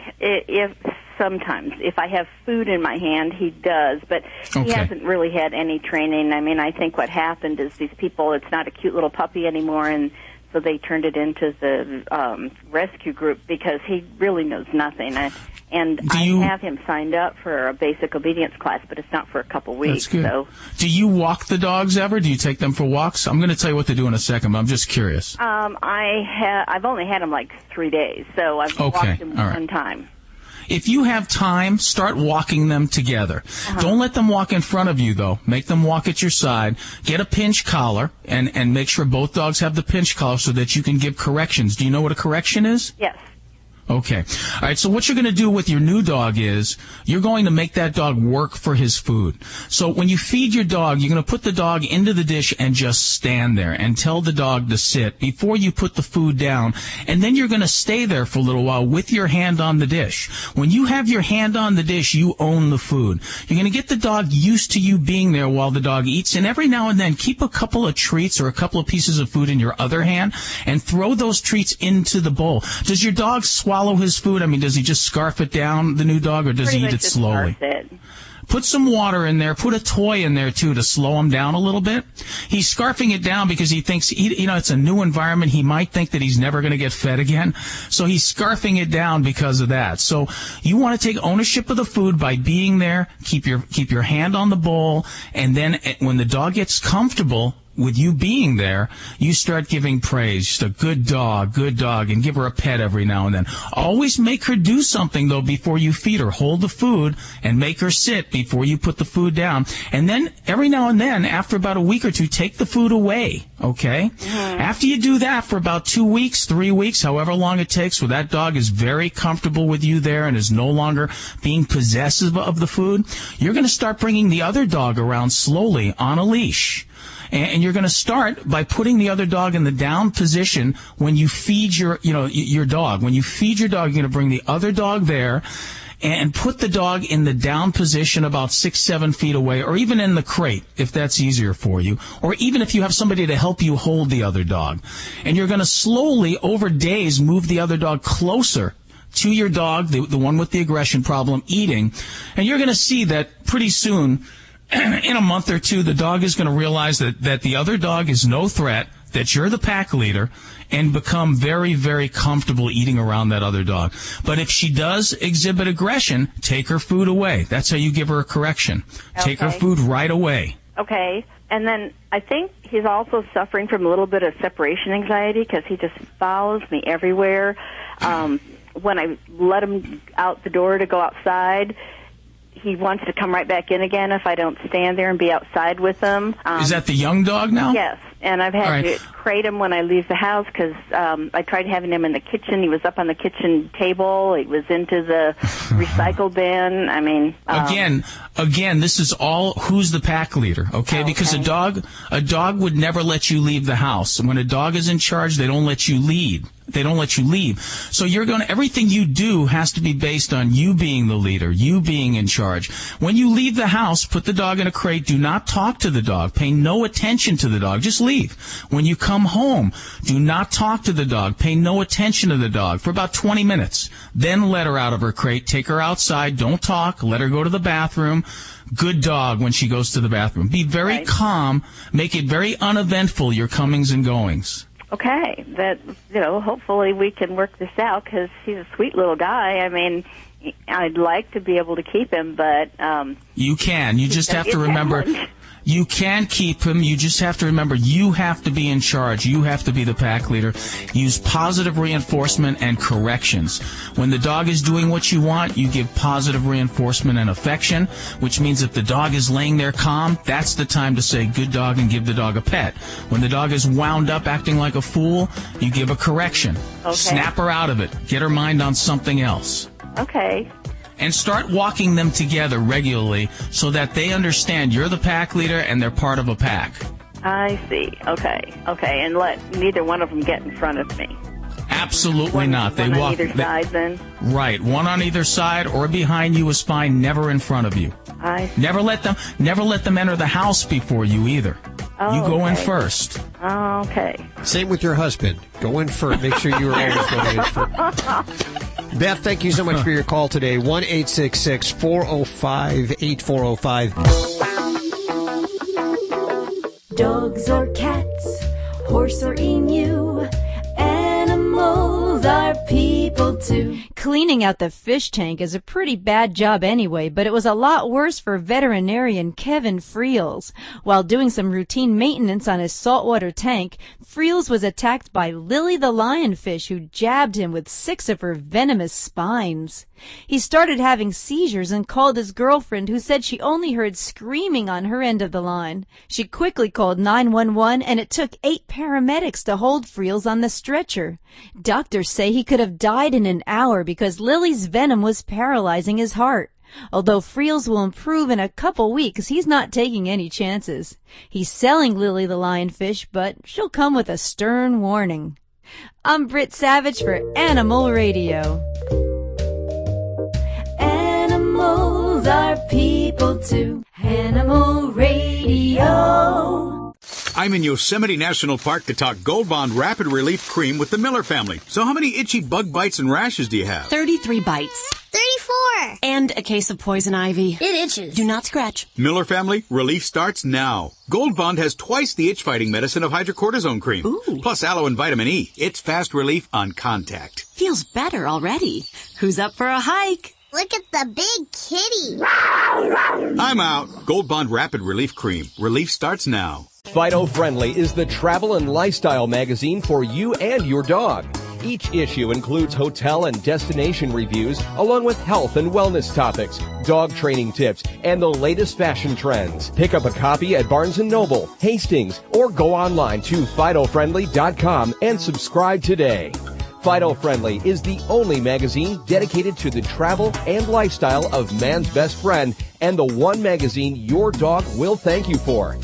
sometimes. If I have food in my hand, he does, but he hasn't really had any training. I mean, I think what happened is these people, it's not a cute little puppy anymore, and so they turned it into the rescue group because he really knows nothing. And I have him signed up for a basic obedience class, but it's not for a couple weeks. That's good. So. Do you walk the dogs ever? Do you take them for walks? I'm going to tell you what to do in a second, but I'm just curious. I've only had him like 3 days, so I've walked him one time. If you have time, start walking them together. Don't let them walk in front of you, though. Make them walk at your side. Get a pinch collar, and make sure both dogs have the pinch collar so that you can give corrections. Do you know what a correction is? Yes. Okay. All right, so what you're going to do with your new dog is you're going to make that dog work for his food. So when you feed your dog, you're going to put the dog into the dish and just stand there and tell the dog to sit before you put the food down. And then you're going to stay there for a little while with your hand on the dish. When you have your hand on the dish, you own the food. You're going to get the dog used to you being there while the dog eats. And every now and then, keep a couple of treats or a couple of pieces of food in your other hand and throw those treats into the bowl. Does your dog swallow his food? I mean, does he just scarf it down, the new dog, or does he eat it slowly? Put some water in there. Put a toy in there, too, to slow him down a little bit. He's scarfing it down because he thinks, it's a new environment. He might think that he's never going to get fed again. So he's scarfing it down because of that. So you want to take ownership of the food by being there. Keep your hand on the bowl. And then when the dog gets comfortable with you being there, you start giving praise. Just a good dog, and give her a pet every now and then. Always make her do something, though, before you feed her. Hold the food and make her sit before you put the food down. And then, every now and then, after about a week or two, take the food away, okay? After you do that for about 2 weeks, 3 weeks, however long it takes, where that dog is very comfortable with you there and is no longer being possessive of the food, you're going to start bringing the other dog around slowly on a leash. And you're going to start by putting the other dog in the down position when you feed your dog. When you feed your dog, you're going to bring the other dog there and put the dog in the down position about 6-7 feet away, or even in the crate, if that's easier for you, or even if you have somebody to help you hold the other dog. And you're going to slowly, over days, move the other dog closer to your dog, the one with the aggression problem, eating. And you're going to see that pretty soon, in a month or two, the dog is going to realize that the other dog is no threat, that you're the pack leader, and become very, very comfortable eating around that other dog. But if she does exhibit aggression, take her food away. That's how you give her a correction. Take her food right away. Okay. And then I think he's also suffering from a little bit of separation anxiety because he just follows me everywhere. When I let him out the door to go outside, he wants to come right back in again if I don't stand there and be outside with him. Is that the young dog now? Yes, and I've had to crate him when I leave the house because I tried having him in the kitchen. He was up on the kitchen table. He was into the recycle bin. I mean, again, this is all who's the pack leader, okay? Because a dog would never let you leave the house. And when a dog is in charge, they don't let you lead. They don't let you leave. So everything you do has to be based on you being the leader, you being in charge. When you leave the house, put the dog in a crate. Do not talk to the dog. Pay no attention to the dog. Just leave. When you come home, do not talk to the dog. Pay no attention to the dog for about 20 minutes. Then let her out of her crate. Take her outside. Don't talk. Let her go to the bathroom. Good dog when she goes to the bathroom. Be very calm. Make it very uneventful, your comings and goings. Okay, hopefully we can work this out because he's a sweet little guy. I mean, I'd like to be able to keep him, but... you can. You just have to remember... You can keep him. You just have to remember you have to be in charge. You have to be the pack leader. Use positive reinforcement and corrections. When the dog is doing what you want, you give positive reinforcement and affection, which means if the dog is laying there calm, that's the time to say good dog and give the dog a pet. When the dog is wound up acting like a fool, you give a correction. Okay. Snap her out of it. Get her mind on something else. Okay. And start walking them together regularly so that they understand you're the pack leader and they're part of a pack. I see. Okay. And let neither one of them get in front of me. Absolutely not. One on either side, then? Right. One on either side or behind you is fine, never in front of you. I see. Never let them enter the house before you either. Oh, you go in first. Oh, okay. Same with your husband. Go in first. Make sure you are always going in first. Beth, thank you so much for your call today. 1-866-405-8405. Dogs or cats, horse or emu, animals are people too. Cleaning out the fish tank is a pretty bad job anyway, but it was a lot worse for veterinarian Kevin Friels. While doing some routine maintenance on his saltwater tank, Friels was attacked by Lily the lionfish, who jabbed him with 6 of her venomous spines. He started having seizures and called his girlfriend, who said she only heard screaming on her end of the line. She quickly called 911, and it took 8 paramedics to hold Friels on the stretcher. Doctors say he could have died in an hour because Lily's venom was paralyzing his heart. Although Friels will improve in a couple weeks, he's not taking any chances. He's selling Lily the lionfish, but she'll come with a stern warning. I'm Britt Savage for Animal Radio. Animals are people too. Animal Radio. I'm in Yosemite National Park to talk Gold Bond Rapid Relief Cream with the Miller family. So how many itchy bug bites and rashes do you have? 33 bites. 34. And a case of poison ivy. It itches. Do not scratch. Miller family, relief starts now. Gold Bond has twice the itch-fighting medicine of hydrocortisone cream. Ooh. Plus aloe and vitamin E. It's fast relief on contact. Feels better already. Who's up for a hike? Look at the big kitty. I'm out. Gold Bond Rapid Relief Cream. Relief starts now. Fido Friendly is the travel and lifestyle magazine for you and your dog. Each issue includes hotel and destination reviews, along with health and wellness topics, dog training tips, and the latest fashion trends. Pick up a copy at Barnes & Noble, Hastings, or go online to FidoFriendly.com and subscribe today. Fido Friendly is the only magazine dedicated to the travel and lifestyle of man's best friend, and the one magazine your dog will thank you for.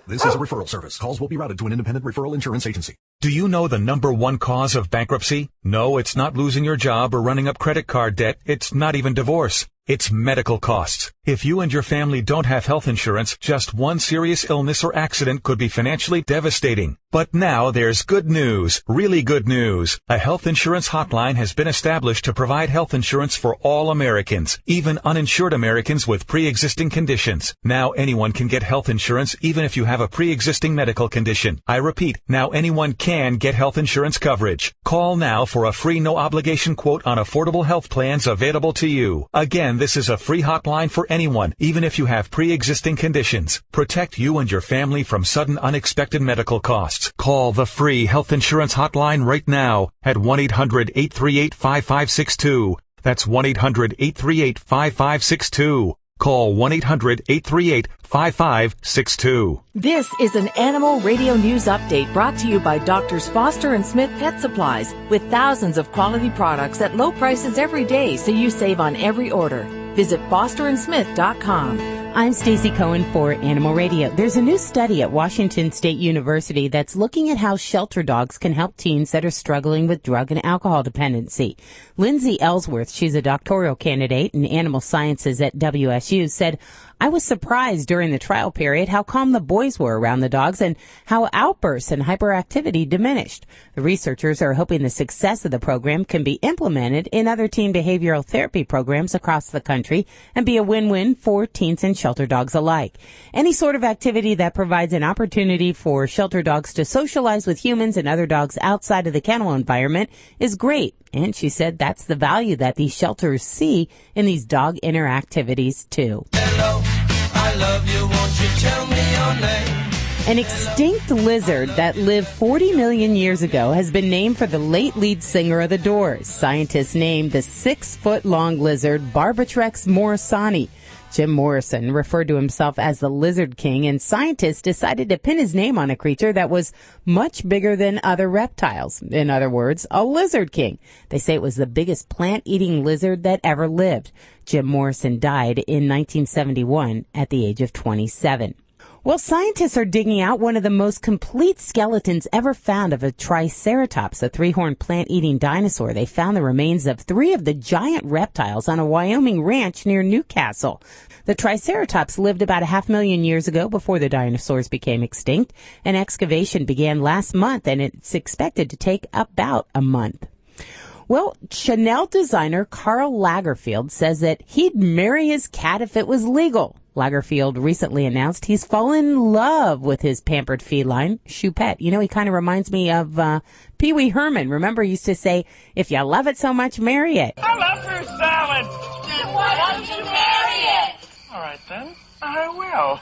This is a referral service. Calls will be routed to an independent referral insurance agency. Do you know the number one cause of bankruptcy? No, it's not losing your job or running up credit card debt. It's not even divorce. It's medical costs. If you and your family don't have health insurance, just one serious illness or accident could be financially devastating. But now there's good news, really good news. A health insurance hotline has been established to provide health insurance for all Americans, even uninsured Americans with pre-existing conditions. Now anyone can get health insurance even if you have a pre-existing medical condition. I repeat, now anyone can get health insurance coverage. Call now for a free no-obligation quote on affordable health plans available to you. Again, this is a free hotline for anyone, even if you have pre-existing conditions. Protect you and your family from sudden unexpected medical costs. Call the free health insurance hotline right now at 1-800-838-5562. That's 1-800-838-5562. Call 1-800-838-5562. This is an Animal Radio News Update brought to you by Doctors Foster and Smith Pet Supplies, with thousands of quality products at low prices every day, so you save on every order. Visit fosterandsmith.com. I'm Stacey Cohen for Animal Radio. There's a new study at Washington State University that's looking at how shelter dogs can help teens that are struggling with drug and alcohol dependency. Lindsay Ellsworth, she's a doctoral candidate in animal sciences at WSU, said, I was surprised during the trial period how calm the boys were around the dogs and how outbursts and hyperactivity diminished. The researchers are hoping the success of the program can be implemented in other teen behavioral therapy programs across the country and be a win-win for teens and shelter dogs alike. Any sort of activity that provides an opportunity for shelter dogs to socialize with humans and other dogs outside of the kennel environment is great. And she said that's the value that these shelters see in these dog interactivities too. Hello, I love you, won't you tell me your name? An extinct lizard that lived 40 million years ago has been named for the late lead singer of The Doors. Scientists named the 6-foot-long lizard Barbatrex morrisoni. Jim Morrison referred to himself as the Lizard King, and scientists decided to pin his name on a creature that was much bigger than other reptiles. In other words, a Lizard King. They say it was the biggest plant-eating lizard that ever lived. Jim Morrison died in 1971 at the age of 27. Well, scientists are digging out one of the most complete skeletons ever found of a Triceratops, a 3-horned plant-eating dinosaur. They found the remains of 3 of the giant reptiles on a Wyoming ranch near Newcastle. The Triceratops lived about 500,000 years ago before the dinosaurs became extinct. An excavation began last month, and it's expected to take about a month. Well, Chanel designer Karl Lagerfeld says that he'd marry his cat if it was legal. Lagerfeld recently announced he's fallen in love with his pampered feline, Choupette. You know, he kind of reminds me of Pee Wee Herman. Remember, he used to say, if you love it so much, marry it. I love fruit salad. Then why don't you marry it? All right, then. I will.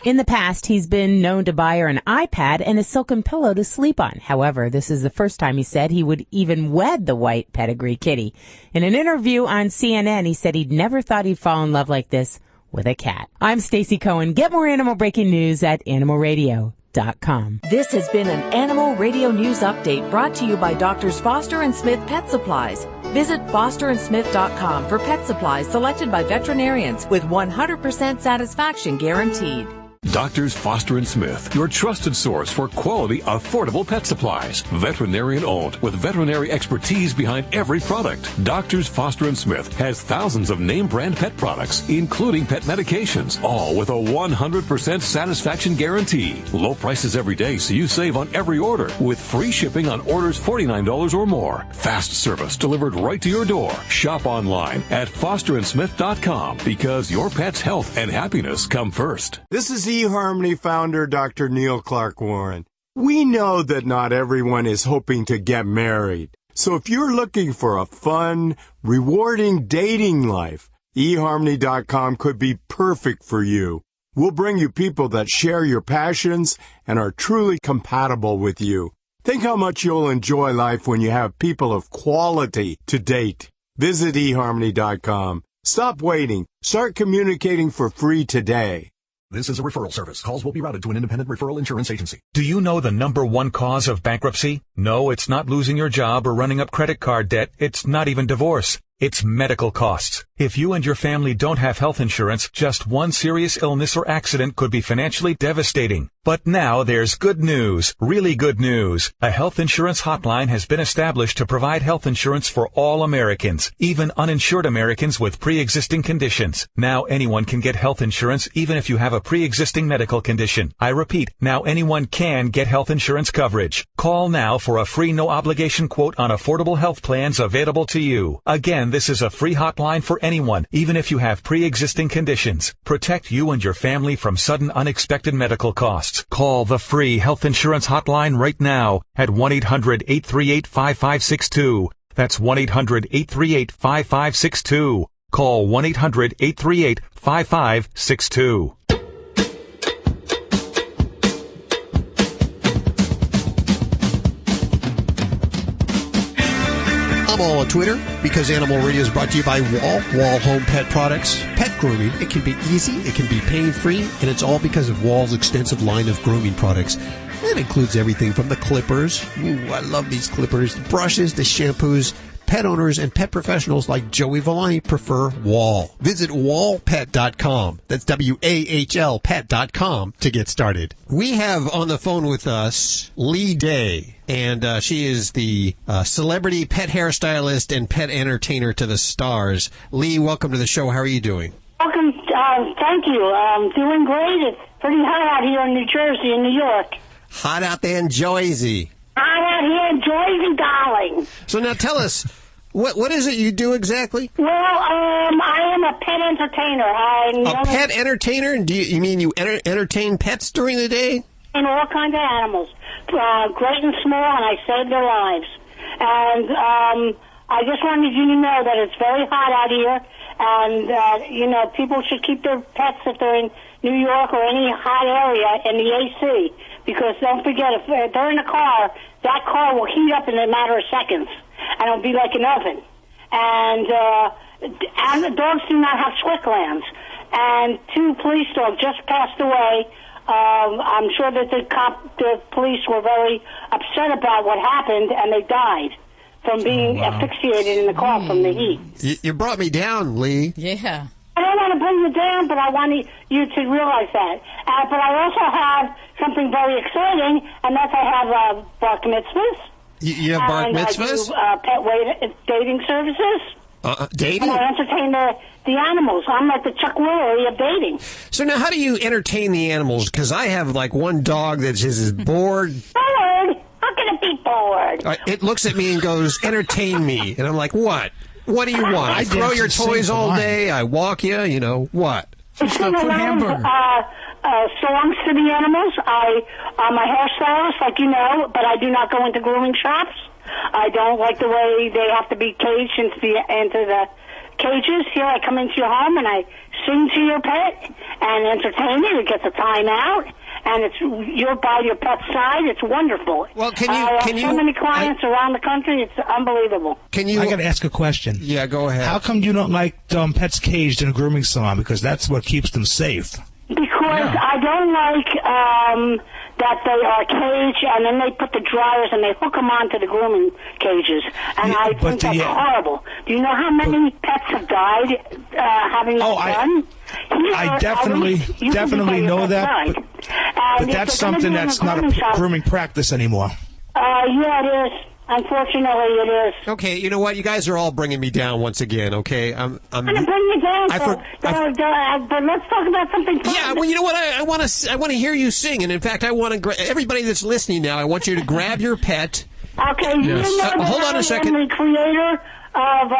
In the past, he's been known to buy her an iPad and a silken pillow to sleep on. However, this is the first time he said he would even wed the white pedigree kitty. In an interview on CNN, he said he'd never thought he'd fall in love like this with a cat. I'm Stacey Cohen. Get more animal breaking news at animalradio.com. This has been an Animal Radio News Update brought to you by Doctors Foster and Smith Pet Supplies. Visit fosterandsmith.com for pet supplies selected by veterinarians with 100% satisfaction guaranteed. Doctors Foster and Smith, your trusted source for quality, affordable pet supplies. Veterinarian owned with veterinary expertise behind every product. Doctors Foster and Smith has thousands of name brand pet products, including pet medications, all with a 100% satisfaction guarantee. Low prices every day, so you save on every order with free shipping on orders $49 or more. Fast service delivered right to your door. Shop online at fosterandsmith.com because your pet's health and happiness come first. This is eHarmony founder Dr. Neil Clark Warren. We know that not everyone is hoping to get married. So if you're looking for a fun, rewarding dating life, eHarmony.com could be perfect for you. We'll bring you people that share your passions and are truly compatible with you. Think how much you'll enjoy life when you have people of quality to date. Visit eHarmony.com. Stop waiting. Start communicating for free today. This is a referral service. Calls will be routed to an independent referral insurance agency. Do you know the number one cause of bankruptcy? No, it's not losing your job or running up credit card debt. It's not even divorce. It's medical costs. If you and your family don't have health insurance, just one serious illness or accident could be financially devastating. But now there's good news, really good news. A health insurance hotline has been established to provide health insurance for all Americans, even uninsured Americans with pre-existing conditions. Now anyone can get health insurance even if you have a pre-existing medical condition. I repeat, now anyone can get health insurance coverage. Call now for a free no-obligation quote on affordable health plans available to you. Again, this is a free hotline for anyone, even if you have pre-existing conditions. Protect you and your family from sudden unexpected medical costs. Call the free health insurance hotline right now at 1-800-838-5562. That's 1-800-838-5562. Call 1-800-838-5562. I'm all on Twitter because Animal Radio is brought to you by Wall Home Pet Products. Pet grooming, it can be easy, it can be pain-free, and it's all because of Wall's extensive line of grooming products. It includes everything from the clippers. Ooh, I love these clippers. The brushes, the shampoos. Pet owners and pet professionals like Joey Villani prefer Wall. Visit wallpet.com. That's WAHL pet.com to get started. We have on the phone with us Lee Day, and she is the celebrity pet hairstylist and pet entertainer to the stars. Lee, welcome to the show. How are you doing? Welcome. Thank you. I'm doing great. It's pretty hot out here in New Jersey and New York. Hot out there in Jersey. Hot out here in Jersey, darling. So now tell us, what is it you do exactly? Well, I am a pet entertainer. A pet entertainer? And you mean you entertain pets during the day? And all kinds of animals, great and small, and I save their lives. And I just wanted you to know that it's very hot out here, and people should keep their pets if they're in New York or any hot area in the AC. Because don't forget, if they're in a car, that car will heat up in a matter of seconds, and it'll be like an oven. And the dogs do not have sweat glands. And 2 police dogs just passed away. I'm sure that the police were very upset about what happened, and they died from being asphyxiated in the car from the heat. You brought me down, Lee. Yeah. I don't want to bring you down, but I want you to realize that. But I also have something very exciting, and that's I have bar mitzvahs. You have bar mitzvahs? I do pet dating services. Dating? And I entertain the animals. I'm like the Chuck Woolery of dating. So now how do you entertain the animals? Because I have like one dog that just is bored. Bored? How can it be bored? It looks at me and goes, entertain me. And I'm like, what? What do you want? I throw your toys all day. I walk you. What? It's songs to the animals. I'm a hairstylist, like you know, but I do not go into grooming shops. I don't like the way they have to be caged into the cages. Here I come into your home and I sing to your pet and entertain it. It gets a time out. And you're by your pet's side. It's wonderful. Well, can you? So many clients around the country. It's unbelievable. I got to ask a question. Yeah, go ahead. How come you don't like pets caged in a grooming salon? Because that's what keeps them safe. Because I don't like that they are caged and then they put the dryers and they hook them onto the grooming cages. And I think that's horrible. Do you know how many pets have died having that done? I definitely know that, but that's something that's not a grooming practice anymore. Yeah, it is. Unfortunately, it is. Okay, you know what? You guys are all bringing me down once again. Okay, I'm going to bring you down. But let's talk about something fun. Yeah, well, you know what? I want to hear you sing, and in fact, I want to. Everybody that's listening now, I want you to grab your pet. Okay, you know that hold on a second. I'm the creator of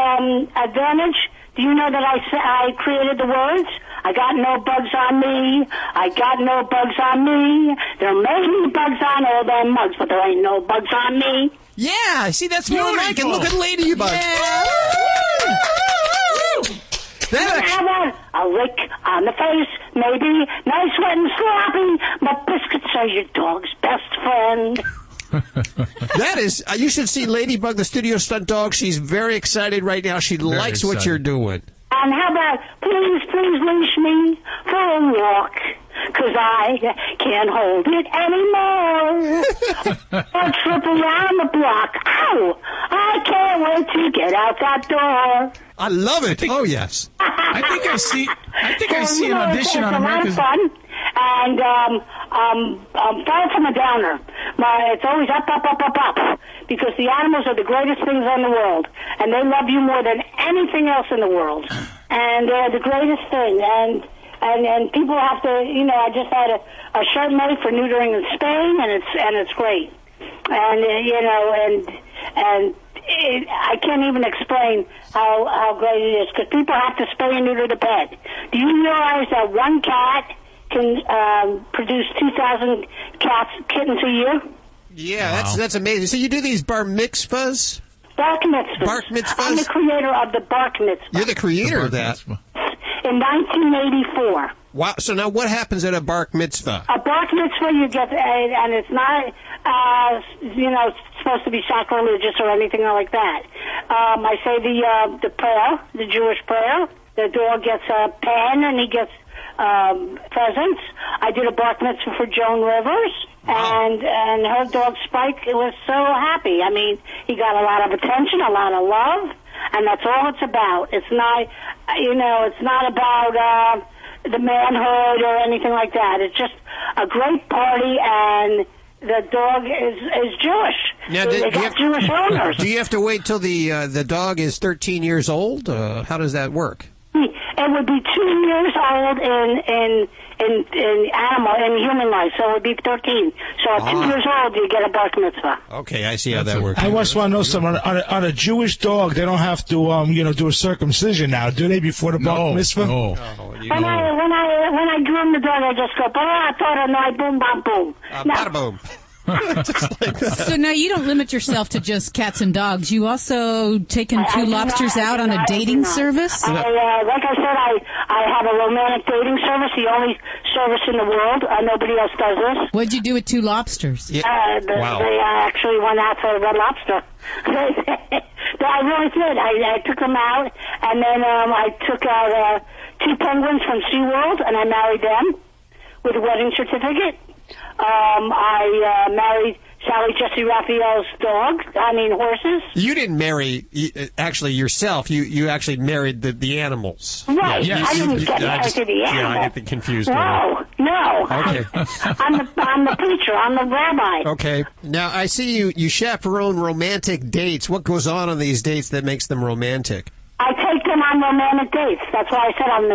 Advantage. Do you know that I created the words? I got no bugs on me. I got no bugs on me. There may be bugs on all them mugs, but there ain't no bugs on me. Yeah, see, that's more like it. Look at Ladybug. Yeah. Have a lick on the face, maybe. Nice, wet, and sloppy. But biscuits are your dog's best friend. That is, you should see Ladybug, the studio stunt dog. She's very excited right now. She likes what you're doing. And how about, please leash me for a walk, 'cause I can't hold it anymore. I'll trip around the block. Ow! I can't wait to get out that door. I love it. Oh, yes. I think I see an audition on America's... It's a lot of fun. And far from a downer. It's always up, because the animals are the greatest things in the world, and they love you more than anything else in the world. And they're the greatest thing. And people have to, I just had a shirt made for neutering in Spain, and it's great. And I can't even explain how great it is, because people have to spay and neuter the pet. Do you realize that one cat can produce 2,000 kittens a year? Yeah, wow. That's amazing. So you do these bar mitzvahs? Bark mitzvahs. Bark mitzvahs? I'm the creator of the bark mitzvah. You're the creator of that? In 1984. Wow. So now what happens at a bark mitzvah? A bark mitzvah, you get, and it's not it's supposed to be sacrilegious or anything like that. I say the prayer, the Jewish prayer. The dog gets a pen and he gets presents. I did a bar mitzvah for Joan Rivers, and her dog Spike was so happy. I mean, he got a lot of attention, a lot of love, and that's all it's about. It's not, it's not about the manhood or anything like that. It's just a great party, and the dog is Jewish. Now, they got Jewish owners. Do you have to wait till the dog is 13 years old? How does that work? It would be 2 years old in human life, so it would be 13. So at 2 years old, you get a bar mitzvah. Okay, I see how that works. I just want to know something. On a Jewish dog, they don't have to, do a circumcision now, do they? Before the bar mitzvah? No. When I groom the dog, I just go, boom, bam, boom. Bada boom. So now you don't limit yourself to just cats and dogs. You also taken two lobsters out on a dating service? Like I said, I have a romantic dating service, the only service in the world. Nobody else does this. What'd you do with two lobsters? Wow. They actually went out for Red Lobster. I really did. I took them out, and then I took out 2 penguins from SeaWorld, and I married them with a wedding certificate. I married Sally Jesse Raphael's horses. You didn't marry actually yourself. You actually married the animals. Right. Yeah, I didn't get married to the animals. Yeah, I get confused. No. Okay. I'm the preacher. I'm the rabbi. Okay. Now I see you chaperone romantic dates. What goes on these dates that makes them romantic? I take them on romantic dates. That's why I said I'm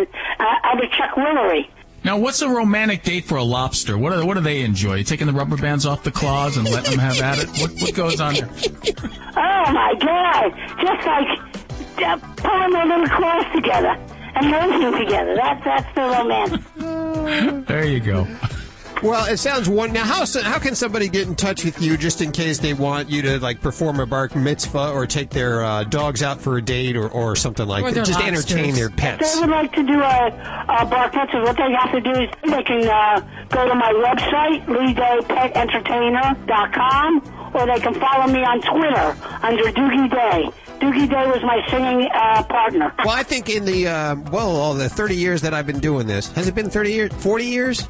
the Chuck Willery. Now, what's a romantic date for a lobster? What do they enjoy? You taking the rubber bands off the claws and letting them have at it? What goes on there? Oh, my God. Just like pulling their little claws together and moving together. That's the romance. There you go. Well, it sounds one. Now, how can somebody get in touch with you just in case they want you to perform a bar mitzvah or take their dogs out for a date or something like that? Just entertain their pets. If they would like to do a bar mitzvah, what they have to do is they can go to my website, LeeDayPetEntertainer.com, or they can follow me on Twitter under Doogie Day. Doogie Day was my singing partner. Well, I think in the 30 years that I've been doing this, has it been 30 years, 40 years?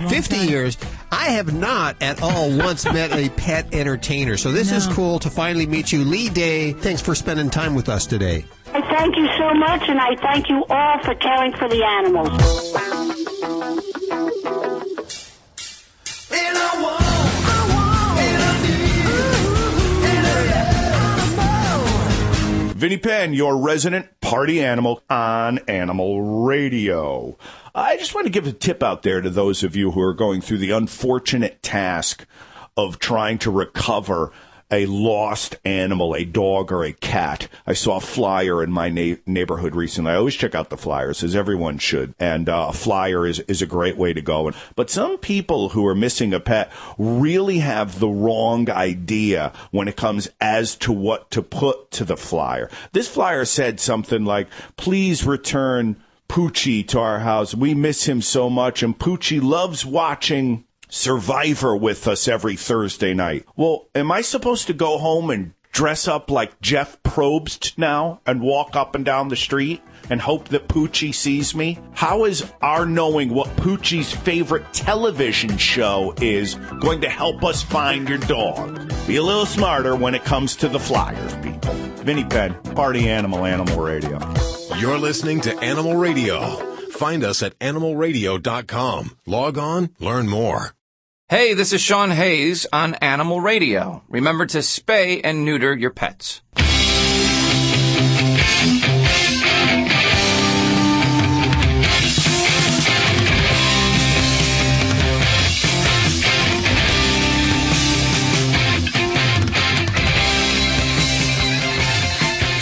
50 years, I have not at all once met a pet entertainer. So this is cool to finally meet you. Lee Day, thanks for spending time with us today. I thank you so much, and I thank you all for caring for the animals. Vinnie Penn, your resident party animal on Animal Radio. I just want to give a tip out there to those of you who are going through the unfortunate task of trying to recover a lost animal, a dog or a cat. I saw a flyer in my neighborhood recently. I always check out the flyers, as everyone should. And a flyer is a great way to go. But some people who are missing a pet really have the wrong idea when it comes as to what to put to the flyer. This flyer said something like, please return Poochie to our house. We miss him so much, and Poochie loves watching Survivor with us every Thursday night. Well, am I supposed to go home and dress up like Jeff Probst now and walk up and down the street and hope that Poochie sees me? How is our knowing what Poochie's favorite television show is going to help us find your dog? Be a little smarter when it comes to the flyers, people. Vinnie Penn, Party Animal, Animal Radio. You're listening to Animal Radio. Find us at animalradio.com. Log on, learn more. Hey, this is Sean Hayes on Animal Radio. Remember to spay and neuter your pets.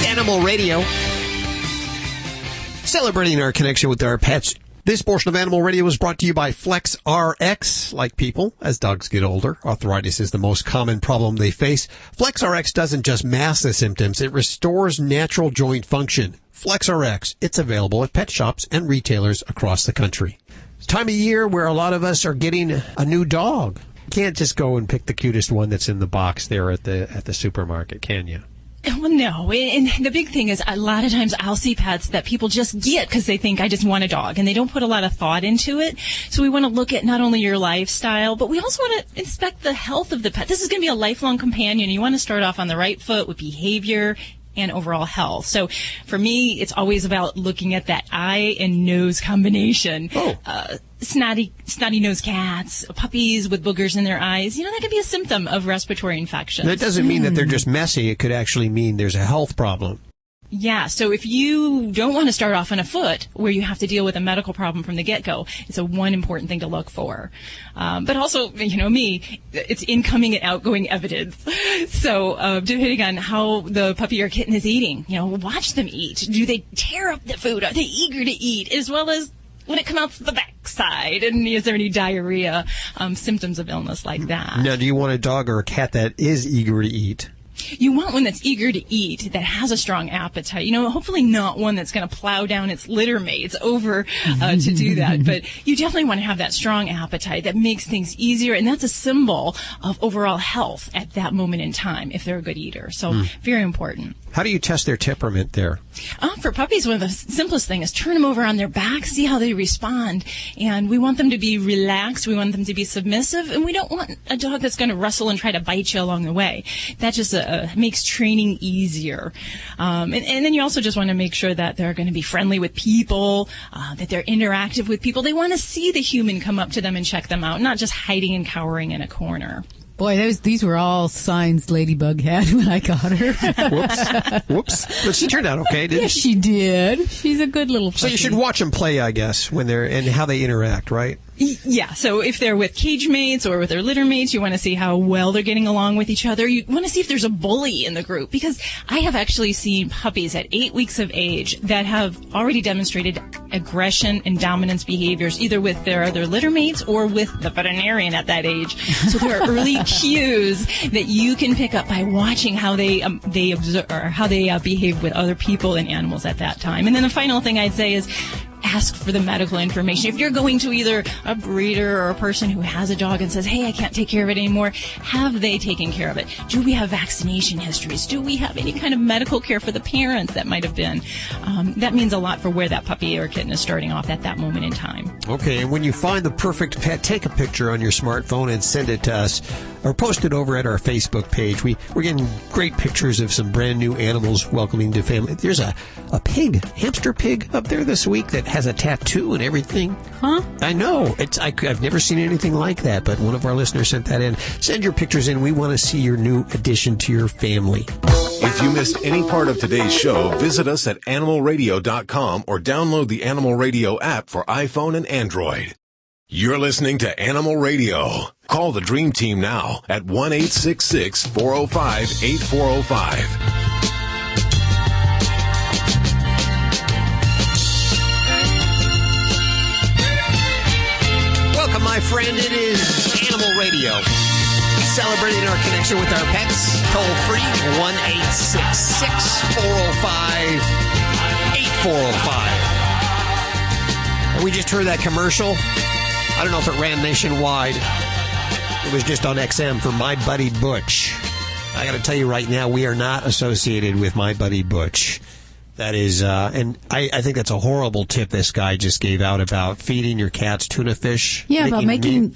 Animal Radio. Celebrating our connection with our pets. This portion of Animal Radio is brought to you by Flex RX. Like people, as dogs get older, arthritis is the most common problem they face. Flex RX doesn't just mask the symptoms, it restores natural joint function. Flex RX, it's available at pet shops and retailers across the country. It's time of year where a lot of us are getting a new dog. You can't just go and pick the cutest one that's in the box there at the supermarket, can you? Well, no. And the big thing is a lot of times I'll see pets that people just get because they think I just want a dog and they don't put a lot of thought into it. So we want to look at not only your lifestyle, but we also want to inspect the health of the pet. This is going to be a lifelong companion. You want to start off on the right foot with behavior and overall health. So for me, it's always about looking at that eye and nose combination. Snotty nosed cats, puppies with boogers in their eyes, that could be a symptom of respiratory infection. That doesn't mean that they're just messy. It could actually mean there's a health problem. Yeah, so if you don't want to start off on a foot where you have to deal with a medical problem from the get-go, it's one important thing to look for. But also, me, it's incoming and outgoing evidence. So depending on how the puppy or kitten is eating, watch them eat. Do they tear up the food? Are they eager to eat? As well as when it comes out the backside, and is there any diarrhea, symptoms of illness like that? Now, do you want a dog or a cat that is eager to eat? You want one that's eager to eat, that has a strong appetite. Hopefully not one that's going to plow down its litter mates over to do that. But you definitely want to have that strong appetite that makes things easier, and that's a symbol of overall health at that moment in time if they're a good eater. So very important. How do you test their temperament there? For puppies, one of the simplest things is turn them over on their back, see how they respond. And we want them to be relaxed. We want them to be submissive. And we don't want a dog that's going to wrestle and try to bite you along the way. That just makes training easier. And then you also just want to make sure that they're going to be friendly with people, that they're interactive with people. They want to see the human come up to them and check them out, not just hiding and cowering in a corner. Boy, these were all signs Ladybug had when I got her. Whoops. But she turned out okay, didn't she? Yes, she did. She's a good little puppy. So you should watch them play, I guess, and how they interact, right? Yeah, so if they're with cage mates or with their litter mates, you want to see how well they're getting along with each other. You want to see if there's a bully in the group, because I have actually seen puppies at 8 weeks of age that have already demonstrated aggression and dominance behaviors, either with their litter mates or with the veterinarian at that age. So there are early cues that you can pick up by watching how they observe or how they behave with other people and animals at that time. And then the final thing I'd say is ask for the medical information. If you're going to either a breeder or a person who has a dog and says, hey, I can't take care of it anymore, have they taken care of it? Do we have vaccination histories? Do we have any kind of medical care for the parents that might have been? That means a lot for where that puppy or kitten is starting off at that moment in time. Okay, and when you find the perfect pet, take a picture on your smartphone and send it to us, or post it over at our Facebook page. We're getting great pictures of some brand new animals welcoming to family. There's a hamster pig up there this week that has a tattoo and everything. Huh? I know. I've never seen anything like that, but one of our listeners sent that in. Send your pictures in. We want to see your new addition to your family. If you missed any part of today's show, visit us at animalradio.com or download the Animal Radio app for iPhone and Android. You're listening to Animal Radio. Call the Dream Team now at 1-866-405-8405. My friend, it is Animal Radio. Celebrating our connection with our pets. Toll free, 1-866-405-8405. And we just heard that commercial. I don't know if it ran nationwide. It was just on XM for My Buddy Butch. I got to tell you right now, we are not associated with My Buddy Butch. That is, and I think that's a horrible tip this guy just gave out about feeding your cats tuna fish. Yeah, about making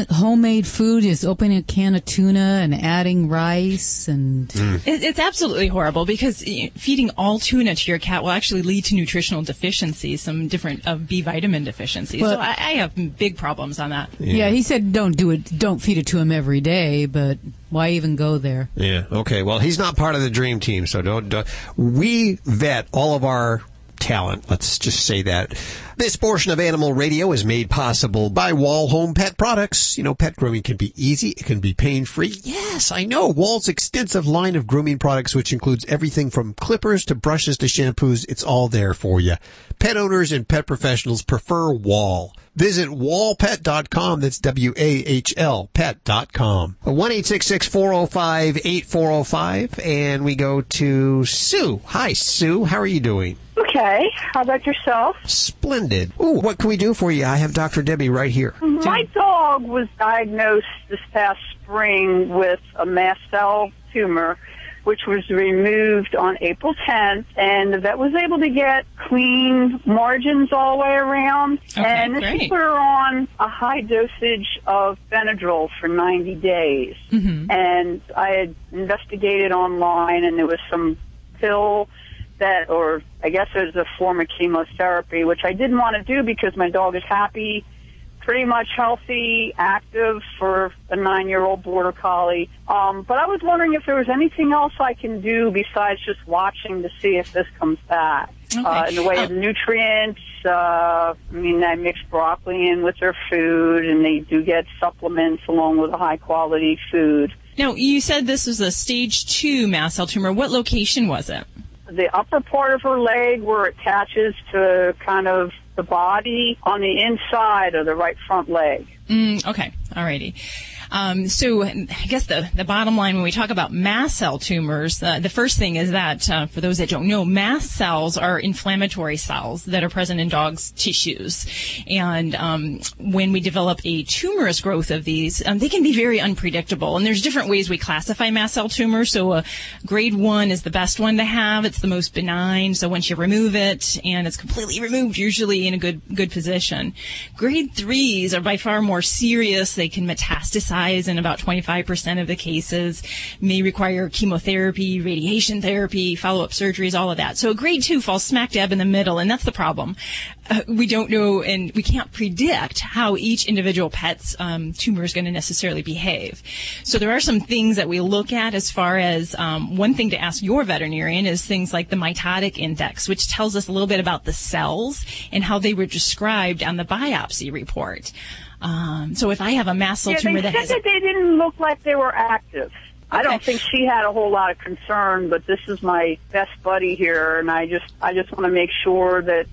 homemade food, is opening a can of tuna and adding rice and... It's absolutely horrible, because feeding all tuna to your cat will actually lead to nutritional deficiencies, some different B vitamin deficiencies. Well, so I have big problems on that. Yeah, he said don't do it, don't feed it to him every day, but... why even go there? Yeah, okay. Well, he's not part of the Dream Team, so don't. We vet all of our talent. Let's just say that. This portion of Animal Radio is made possible by Wall Home Pet Products. You know, pet grooming can be easy. It can be pain-free. Yes, I know. Wall's extensive line of grooming products, which includes everything from clippers to brushes to shampoos. It's all there for you. Pet owners and pet professionals prefer Wall. Visit wallpet.com. That's WAHL pet.com. 1-866-405-8405. And we go to Sue. Hi, Sue. How are you doing? Okay. How about yourself? Splendid. Ooh, what can we do for you? I have Dr. Debbie right here. My dog was diagnosed this past spring with a mast cell tumor, which was removed on April 10th, and the vet was able to get clean margins all the way around. Okay, and this great. put her on a high dosage of Benadryl for 90 days. Mm-hmm. And I had investigated online, and there was some pill that, or I guess it was a form of chemotherapy, which I didn't want to do because my dog is happy, pretty much healthy, active for a 9-year-old border collie. But I was wondering if there was anything else I can do besides just watching to see if this comes back. Okay. In the way of nutrients, I mix broccoli in with their food, and they do get supplements along with a high-quality food. Now, you said this was a stage 2 mast cell tumor. What location was it? The upper part of her leg where it attaches to kind of the body on the inside of the right front leg. Okay. Alrighty. So I guess the bottom line when we talk about mast cell tumors, the first thing is that, for those that don't know, mast cells are inflammatory cells that are present in dogs' tissues. And when we develop a tumorous growth of these, they can be very unpredictable. And there's different ways we classify mast cell tumors. So grade 1 is the best one to have. It's the most benign. So once you remove it and it's completely removed, usually in a good position. Grade 3s are by far more serious. They can metastasize in about 25% of the cases, may require chemotherapy, radiation therapy, follow-up surgeries, all of that. So grade 2 falls smack dab in the middle, and that's the problem. We don't know, and we can't predict how each individual pet's tumor is going to necessarily behave. So there are some things that we look at as far as one thing to ask your veterinarian is things like the mitotic index, which tells us a little bit about the cells and how they were described on the biopsy report. So if I have a mast cell tumor they said that they didn't look like they were active. Okay. I don't think she had a whole lot of concern, but this is my best buddy here, and I just want to make sure that,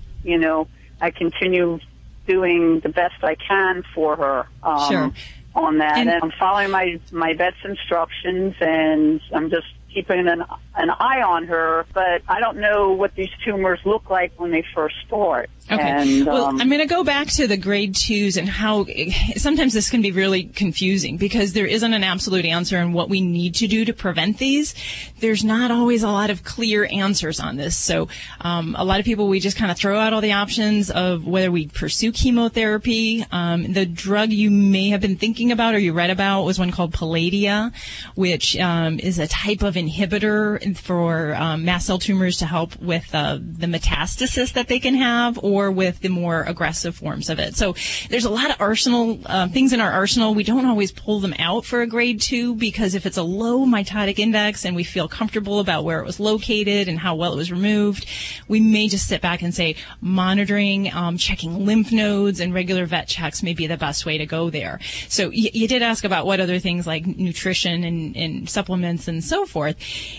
I continue doing the best I can for her. Sure. On that. And I'm following my vet's instructions, and I'm just keeping an eye on her, but I don't know what these tumors look like when they first start. Okay. And, well, I'm going to go back to the grade 2s and how sometimes this can be really confusing because there isn't an absolute answer on what we need to do to prevent these. There's not always a lot of clear answers on this. So a lot of people, we just kind of throw out all the options of whether we pursue chemotherapy. The drug you may have been thinking about or you read about was one called Palladia, which is a type of inhibitor for mast cell tumors to help with the metastasis that they can have or with the more aggressive forms of it. So there's a lot of things in our arsenal. We don't always pull them out for a grade 2 because if it's a low mitotic index and we feel comfortable about where it was located and how well it was removed, we may just sit back and say monitoring, checking lymph nodes and regular vet checks may be the best way to go there. So you did ask about what other things like nutrition and supplements and so forth.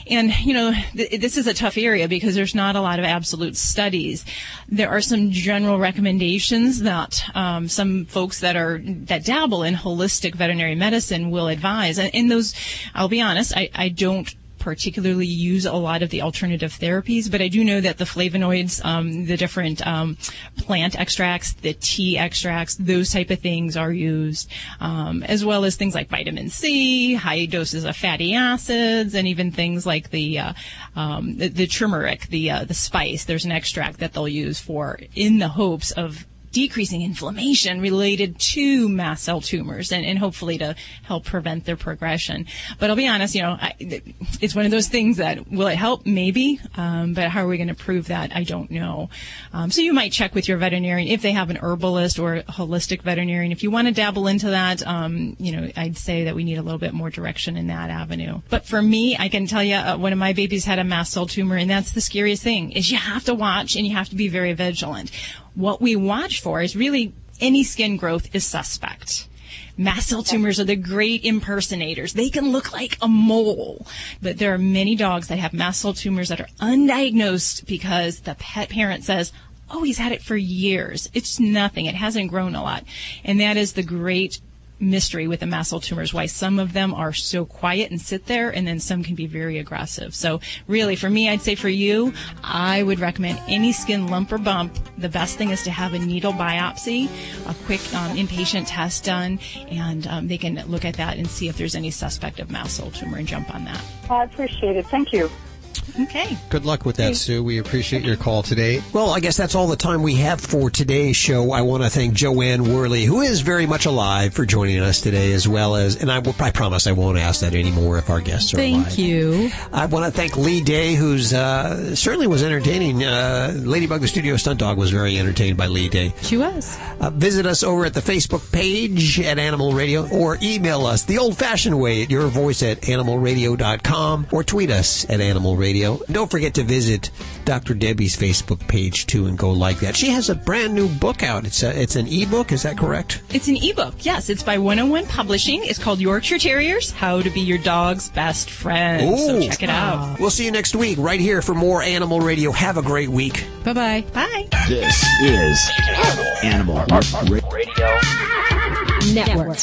And, this is a tough area because there's not a lot of absolute studies. There are some general recommendations that some folks that dabble in holistic veterinary medicine will advise. And those, I'll be honest, I don't particularly use a lot of the alternative therapies, but I do know that the flavonoids, the different plant extracts, the tea extracts, those type of things are used, as well as things like vitamin C, high doses of fatty acids, and even things like the turmeric, the spice. There's an extract that they'll use in the hopes of decreasing inflammation related to mast cell tumors and hopefully to help prevent their progression. But I'll be honest, it's one of those things that, will it help? Maybe. But how are we going to prove that? I don't know. So you might check with your veterinarian if they have an herbalist or a holistic veterinarian. If you want to dabble into that, I'd say that we need a little bit more direction in that avenue. But for me, I can tell you, one of my babies had a mast cell tumor, and that's the scariest thing, is you have to watch and you have to be very vigilant. What we watch for is really any skin growth is suspect. Mast cell tumors are the great impersonators. They can look like a mole, but there are many dogs that have mast cell tumors that are undiagnosed because the pet parent says, oh, he's had it for years. It's nothing. It hasn't grown a lot. And that is the great mystery with the mast cell tumors, why some of them are so quiet and sit there, and then some can be very aggressive. So really, for me, I'd say for you, I would recommend any skin lump or bump. The best thing is to have a needle biopsy, a quick inpatient test done, and they can look at that and see if there's any suspect of mast cell tumor and jump on that. I appreciate it. Thank you. Okay. Good luck with that, Sue. We appreciate your call today. Well, I guess that's all the time we have for today's show. I want to thank Anne Worley, who is very much alive, for joining us today, as well as, and I promise I won't ask that anymore if our guests are alive. Thank you. I want to thank Lee Day, who's certainly was entertaining. Ladybug, the studio stunt dog, was very entertained by Lee Day. She was. Visit us over at the Facebook page at Animal Radio, or email us the old-fashioned way at yourvoice@animalradio.com, or tweet us at Animal Radio. Don't forget to visit Dr. Debbie's Facebook page, too, and go like that. She has a brand new book out. It's an ebook, is that correct? It's an ebook, yes. It's by 101 Publishing. It's called Yorkshire Terriers, How to Be Your Dog's Best Friend. So check it out. We'll see you next week right here for more Animal Radio. Have a great week. Bye-bye. Bye. This is Animal Radio Network.